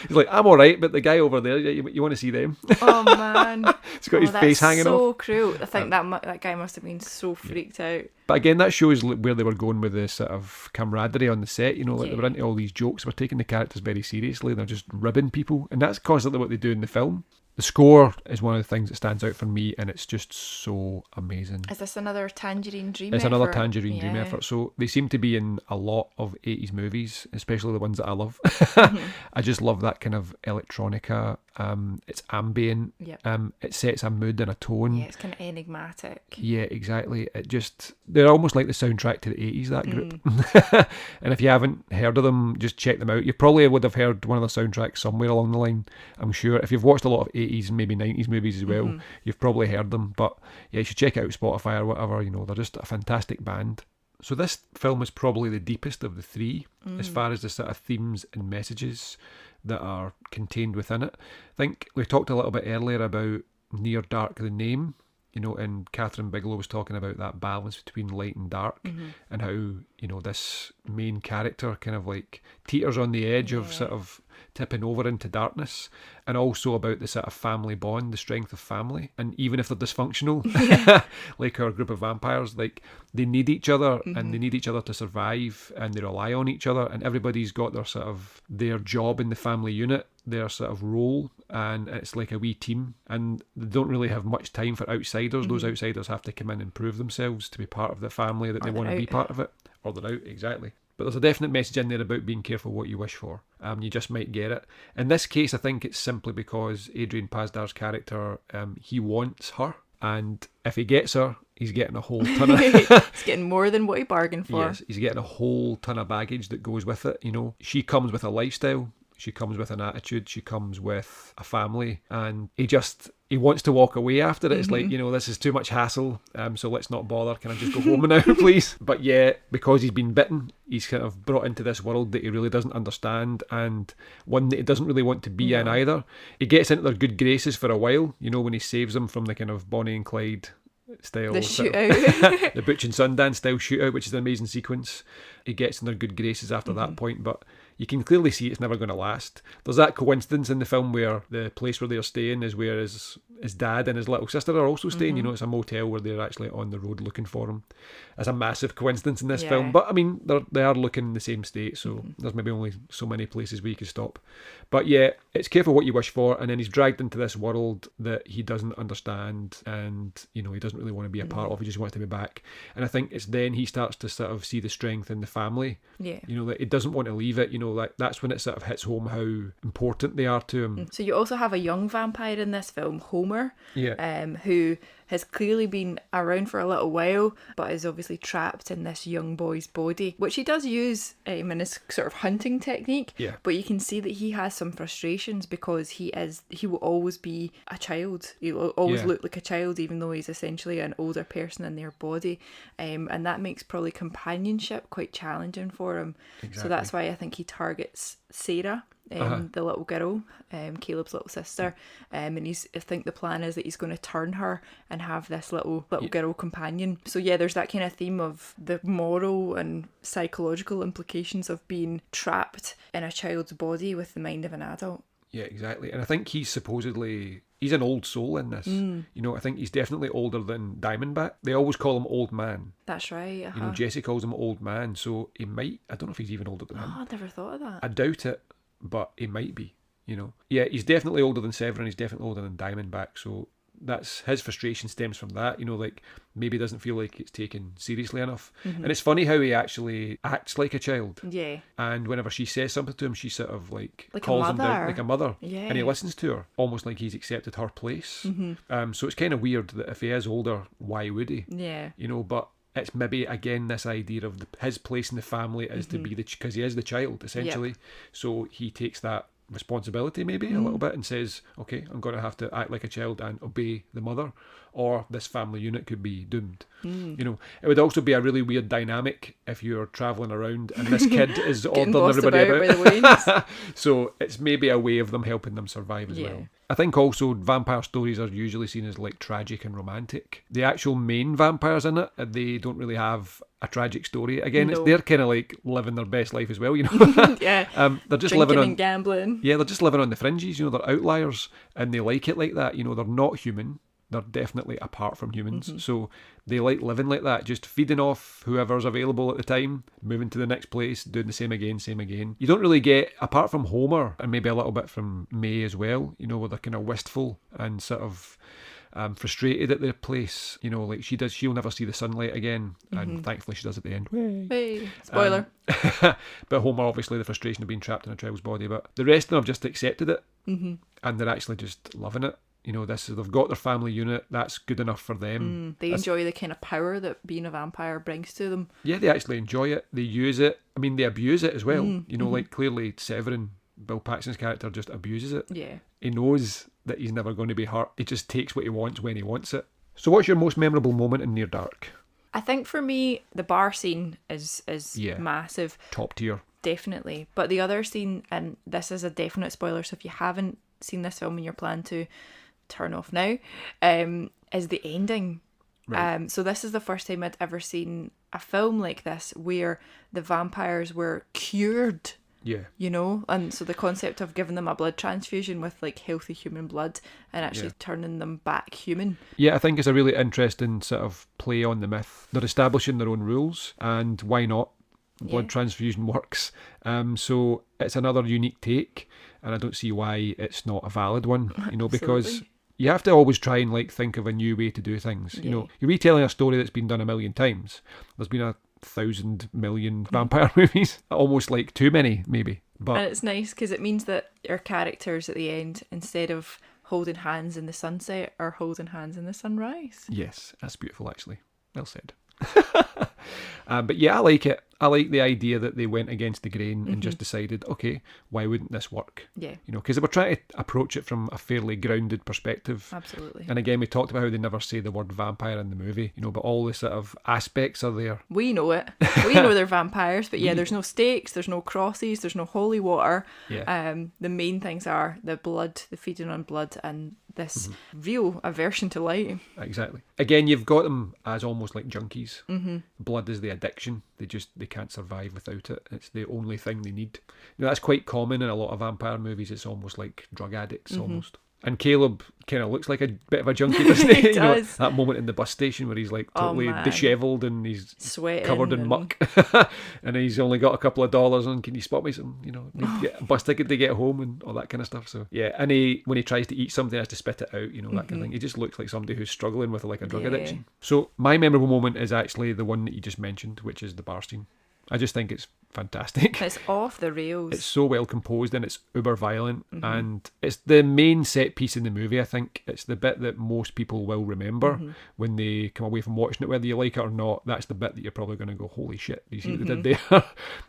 He's like, I'm alright, but the guy over there, you want to see them? Oh man. He's got his face hanging so off. Cruel. I think that guy must have been so freaked out. But again, that shows where they were going with the sort of camaraderie on the set. You know, like they were into all these jokes. They were taking the characters very seriously. They're just ribbing people. And that's constantly what they do in the film. The score is one of the things that stands out for me, and it's just so amazing. Is this another Tangerine Dream It's effort? another Tangerine Dream effort. So they seem to be in a lot of 80s movies, especially the ones that I love. I just love that kind of electronica. It's ambient. It sets a mood and a tone. Yeah, it's kind of enigmatic. Yeah, exactly. They're almost like the soundtrack to the 80s, that group. And if you haven't heard of them, just check them out. You probably would have heard one of the soundtracks somewhere along the line, I'm sure. If you've watched a lot of 80s, maybe 90s movies as well, you've probably heard them. But yeah, you should check out Spotify or whatever. You know, they're just a fantastic band. So this film is probably the deepest of the three as far as the sort of themes and messages that are contained within it. I think we talked a little bit earlier about Near Dark the Name, you know, and Kathryn Bigelow was talking about that balance between light and dark, and how, you know, this main character kind of like teeters on the edge of sort of tipping over into darkness, and also about the sort of family bond, the strength of family. And even if they're dysfunctional, like our group of vampires, like they need each other and they need each other to survive, and they rely on each other, and everybody's got their sort of their job in the family unit, their sort of role, and it's like a wee team, and they don't really have much time for outsiders. Those outsiders have to come in and prove themselves to be part of the family that they want to be part of it, or they're out, exactly. But there's a definite message in there about being careful what you wish for. You just might get it. In this case, I think it's simply because Adrian Pasdar's character, he wants her, and if he gets her, he's getting a whole ton of... He's getting more than what he bargained for. Yes, he's getting a whole ton of baggage that goes with it, you know. She comes with a lifestyle, she comes with an attitude, she comes with a family, and he he wants to walk away after it. It's Mm-hmm. like, you know, this is too much hassle, so let's not bother. Can I just go home now, please? But yeah, because he's been bitten, he's kind of brought into this world that he really doesn't understand, and one that he doesn't really want to be in either. He gets into their good graces for a while, you know, when he saves them from the kind of Bonnie and Clyde style, The shootout. the Butch and Sundance style shootout, which is an amazing sequence. He gets in their good graces after that point, but you can clearly see it's never going to last. There's that coincidence in the film where the place where they're staying is where his dad and his little sister are also staying. You know, it's a motel where they're actually on the road looking for him. That's a massive coincidence in this film. But I mean, they are looking in the same state, so there's maybe only so many places where you could stop. But yeah, it's careful what you wish for, and then he's dragged into this world that he doesn't understand, and you know, he doesn't really want to be a part of. He just wants to be back. And I think it's then he starts to sort of see the strength in the family. Yeah. You know, that he doesn't want to leave it. You know, like that's when it sort of hits home how important they are to him. So you also have a young vampire in this film, Homer, Yeah. who has clearly been around for a little while, but is obviously trapped in this young boy's body, which he does use in his sort of hunting technique. Yeah. But you can see that he has some frustrations because he will always be a child. He will always look like a child, even though he's essentially an older person in their body. And that makes probably companionship quite challenging for him. Exactly. So that's why I think he targets Sarah, the little girl, Caleb's little sister, and I think the plan is that he's going to turn her and have this little girl companion. So yeah, there's that kind of theme of the moral and psychological implications of being trapped in a child's body with the mind of an adult. Yeah, exactly. And I think he's an old soul in this. You know, I think he's definitely older than Diamondback. They always call him Old Man. That's right. You know, Jesse calls him Old Man, so he might, I don't know if he's even older than him. Oh, I never thought of that. I doubt it, but he might be, you know. Yeah, he's definitely older than Severin, he's definitely older than Diamondback, so that's his frustration stems from that, you know, like maybe doesn't feel like it's taken seriously enough. And it's funny how he actually acts like a child. Yeah. And whenever she says something to him, she sort of like Like a calls him down mother. like a mother. Yeah. And he listens to her, almost like he's accepted her place. So it's kind of weird that if he is older, why would he? Yeah. You know, but it's maybe again this idea of his place in the family is to be because he is the child essentially. So he takes that responsibility maybe a little bit and says, okay, I'm going to have to act like a child and obey the mother, or this family unit could be doomed. You know, it would also be a really weird dynamic if you're travelling around and this kid is ordering everybody about. By the So it's maybe a way of them helping them survive as well. I think also vampire stories are usually seen as like tragic and romantic. The actual main vampires in it, they don't really have a tragic story. Again, they're kind of like living their best life as well, you know. Yeah. They're just Drinking living on and gambling. Yeah, they're just living on the fringes, you know, they're outliers and they like it like that, you know, they're not human. They're definitely apart from humans. So they like living like that, just feeding off whoever's available at the time, moving to the next place, doing the same again. You don't really get, apart from Homer and maybe a little bit from May as well, you know, where they're kind of wistful and sort of frustrated at their place. You know, like she'll never see the sunlight again, and thankfully she does at the end. Hey, spoiler. But Homer, obviously, the frustration of being trapped in a child's body. But the rest of them have just accepted it, and they're actually just loving it. You know, they've got their family unit. That's good enough for them. They enjoy the kind of power that being a vampire brings to them. Yeah, they actually enjoy it. They use it. I mean, they abuse it as well. You know, like clearly Severin, Bill Paxton's character, just abuses it. Yeah. He knows that he's never going to be hurt. He just takes what he wants when he wants it. So what's your most memorable moment in Near Dark? I think for me, the bar scene is massive. Top tier. Definitely. But the other scene, and this is a definite spoiler, so if you haven't seen this film and you're planning to turn off now, is the ending. Right. So this is the first time I'd ever seen a film like this where the vampires were cured. Yeah. You know, and so the concept of giving them a blood transfusion with like healthy human blood and actually turning them back human. Yeah, I think it's a really interesting sort of play on the myth. They're establishing their own rules, and why not? Blood transfusion works. So it's another unique take, and I don't see why it's not a valid one, you know, because you have to always try and like think of a new way to do things. You know, you're retelling a story that's been done a million times. There's been 1,000 million vampire movies, almost like too many maybe. But and it's nice because it means that our characters at the end, instead of holding hands in the sunset, are holding hands in the sunrise. Yes, that's beautiful actually. Well said. But yeah, I like it. I like the idea that they went against the grain and just decided, okay, why wouldn't this work? Yeah. You know, because they were trying to approach it from a fairly grounded perspective. Absolutely. And again, we talked about how they never say the word vampire in the movie, you know, but all the sort of aspects are there. We know it. We know they're vampires, but yeah, there's no stakes, there's no crosses, there's no holy water. Yeah. The main things are the blood, the feeding on blood, and this real aversion to light. Exactly. Again, you've got them as almost like junkies. Blood is the addiction. They can't survive without it. It's the only thing they need. You know, that's quite common in a lot of vampire movies. It's almost like drug addicts almost. And Caleb kind of looks like a bit of a junkie, doesn't he? He You know, does. that moment in the bus station where he's like totally man. dishevelled and he's Sweating covered in and- muck, and he's only got a couple of dollars and can you spot me some, you know, need to get a bus ticket to get home and all that kind of stuff. So yeah, and when he tries to eat something, he has to spit it out, you know, that kind of thing. He just looks like somebody who's struggling with like a drug Yeah. addiction. So my memorable moment is actually the one that you just mentioned, which is the bar scene. I just think it's fantastic. It's off the rails. It's so well composed and it's uber violent, and it's the main set piece in the movie. I think it's the bit that most people will remember when they come away from watching it, whether you like it or not. That's the bit that you're probably going to go, holy shit, you see what they did there.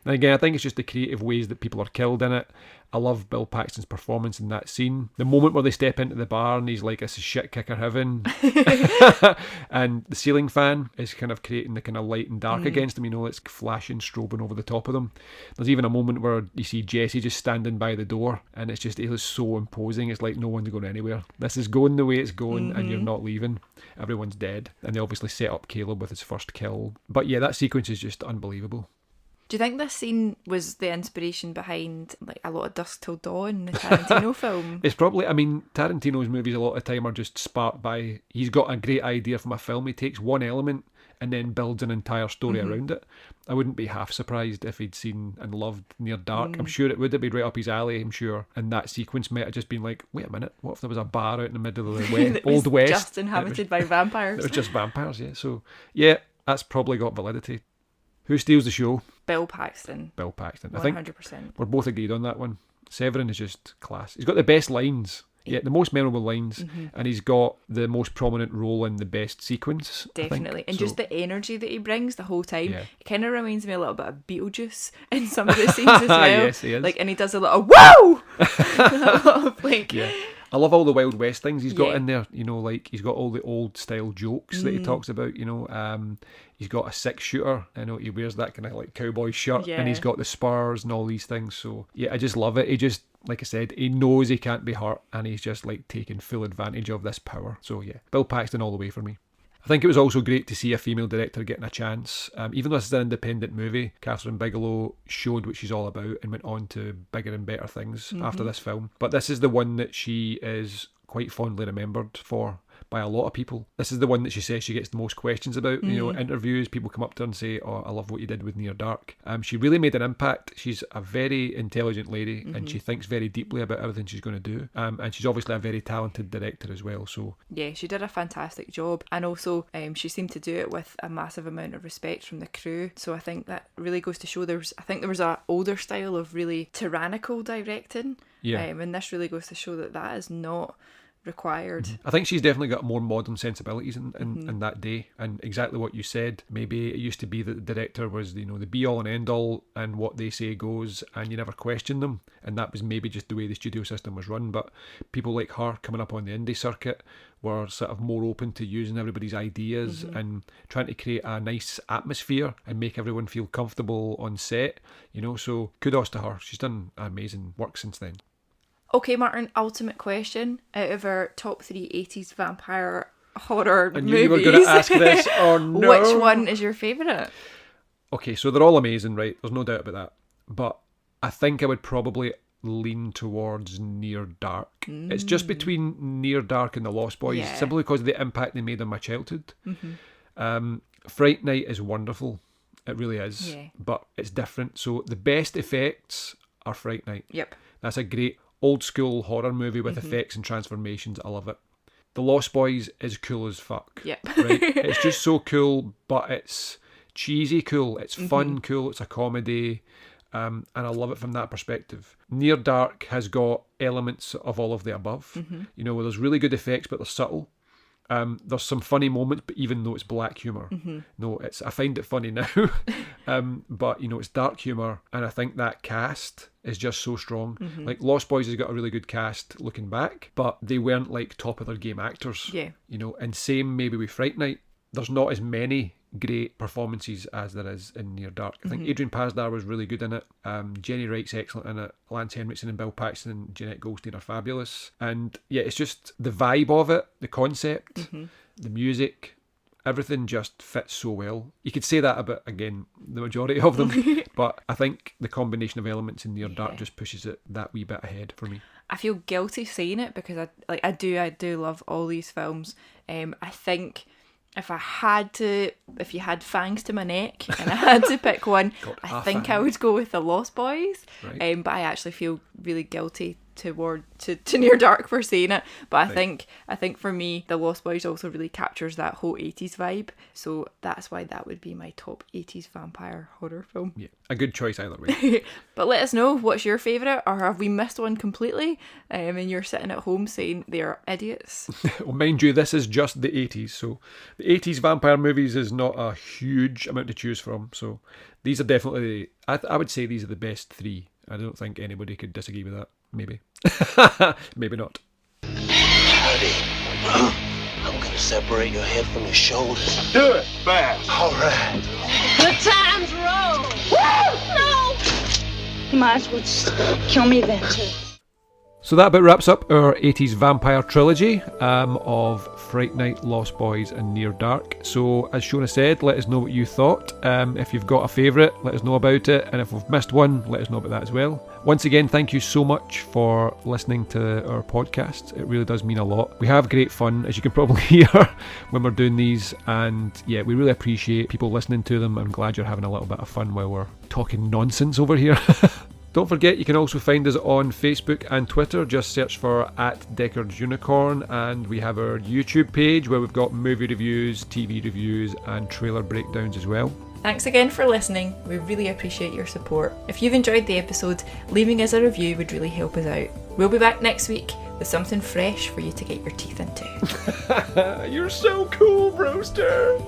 And again, I think it's just the creative ways that people are killed in it. I love Bill Paxton's performance in that scene. The moment where they step into the bar and he's like, this is shit kicker heaven. And the ceiling fan is kind of creating the kind of light and dark against him, you know, it's flashing, strobing over the top of them. There's even a moment where you see Jesse just standing by the door and it's just, it is so imposing. It's like no one's going anywhere. This is going the way it's going and you're not leaving. Everyone's dead. And they obviously set up Caleb with his first kill. But yeah, that sequence is just unbelievable. Do you think this scene was the inspiration behind like a lot of Dusk Till Dawn, the Tarantino film? It's probably, I mean, Tarantino's movies a lot of the time are just sparked by, he's got a great idea from a film, he takes one element and then builds an entire story around it. I wouldn't be half surprised if he'd seen and loved Near Dark. I'm sure it would have been right up his alley, I'm sure. And that sequence might have just been like, wait a minute, what if there was a bar out in the middle of the That was Old West? just inhabited by vampires. It was just vampires, yeah. So, yeah, that's probably got validity. Who steals the show? Bill Paxton. Bill Paxton. I think 100%. we're both agreed on that one. Severin is just class. He's got the best lines. Yeah, the most memorable lines, and he's got the most prominent role in the best sequence. Definitely. And So, just the energy that he brings the whole time. Yeah. It kind of reminds me a little bit of Beetlejuice in some of the scenes as well. Yes, he is. Like, and he does a lot of whoa! A lot of, like, yeah. I love all the Wild West things he's got Yeah. in there. You know, like he's got all the old style jokes that he talks about. You know, he's got a 6-shooter. I know he wears that kind of like cowboy shirt, and he's Yeah. got the spurs and all these things. So yeah, I just love it. He just, like I said, he knows he can't be hurt, and he's just like taking full advantage of this power. So yeah, Bill Paxton all the way for me. I think it was also great to see a female director getting a chance. Even though this is an independent movie, Kathryn Bigelow showed what she's all about and went on to bigger and better things after this film. But this is the one that she is quite fondly remembered for by a lot of people. This is the one that she says she gets the most questions about. You know, interviews, people come up to her and say, oh, I love what you did with Near Dark. She really made an impact. She's a very intelligent lady and she thinks very deeply about everything she's going to do. And she's obviously a very talented director as well. So yeah, she did a fantastic job, and also she seemed to do it with a massive amount of respect from the crew. So I think that really goes to show there was a older style of really tyrannical directing. Yeah. And this really goes to show that is not required. I think she's definitely got more modern sensibilities in that day, and exactly what you said. Maybe it used to be that the director was, you know, the be all and end all, and what they say goes, and you never question them, and that was maybe just the way the studio system was run. But people like her coming up on the indie circuit were sort of more open to using everybody's ideas and trying to create a nice atmosphere and make everyone feel comfortable on set, you know. So kudos to her. She's done amazing work since then. Okay, Martin, ultimate question. Out of our top 3 80s vampire horror I movies, knew you were going to ask this. Oh no! which one is your favourite? Okay, so they're all amazing, right? There's no doubt about that. But I think I would probably lean towards Near Dark. It's just between Near Dark and The Lost Boys, Yeah. simply because of the impact they made on my childhood. Fright Night is wonderful. It really is. Yeah. But it's different. So the best effects are Fright Night. Yep. That's a great old school horror movie with effects and transformations. I love it. The Lost Boys is cool as fuck. Yep. Right? It's just so cool, but it's cheesy cool. It's fun cool. It's a comedy. And I love it from that perspective. Near Dark has got elements of all of the above. You know, where there's really good effects, but they're subtle. There's some funny moments, but even though it's black humour, no, I find it funny now. But it's dark humour, and I think that cast is just so strong. Like Lost Boys has got a really good cast looking back, but they weren't like top of their game actors. Yeah. And same maybe with Fright Night. There's not as many great performances as there is in Near Dark. I think Adrian Pasdar was really good in it. Jenny Wright's excellent in it. Lance Henriksen and Bill Paxton and Jeanette Goldstein are fabulous. And yeah, it's just the vibe of it, the concept, the music, everything just fits so well. You could say that about, again, the majority of them, but I think the combination of elements in Near Dark just pushes it that wee bit ahead for me. I feel guilty saying it because I do love all these films. I think if you had fangs to my neck and I had to pick one, I think I would go with The Lost Boys. Right. But I actually feel really guilty to Near Dark for saying it. But I think for me, The Lost Boys also really captures that whole 80s vibe. So that's why that would be my top 80s vampire horror film. Yeah, a good choice either way. But let us know, what's your favourite, or have we missed one completely? And you're sitting at home saying they're idiots. Well, mind you, this is just the 80s, so the 80s vampire movies is not a huge amount to choose from. So these are definitely, I would say these are the best three. I don't think anybody could disagree with that. Maybe. Maybe not. Howdy. I'm gonna separate your head from your shoulders. Do it fast. All right. Good times roll. Woo! No! You might as well just kill me then, too. So that about wraps up our 80s vampire trilogy of Fright Night, Lost Boys and Near Dark. So as Shonagh said, let us know what you thought. If you've got a favourite, let us know about it. And if we've missed one, let us know about that as well. Once again, thank you so much for listening to our podcast. It really does mean a lot. We have great fun, as you can probably hear, when we're doing these. And yeah, we really appreciate people listening to them. I'm glad you're having a little bit of fun while we're talking nonsense over here. Don't forget, you can also find us on Facebook and Twitter. Just search for @Deckard'sUnicorn, and we have our YouTube page where we've got movie reviews, TV reviews and trailer breakdowns as well. Thanks again for listening. We really appreciate your support. If you've enjoyed the episode, leaving us a review would really help us out. We'll be back next week with something fresh for you to get your teeth into. You're so cool, Brewster!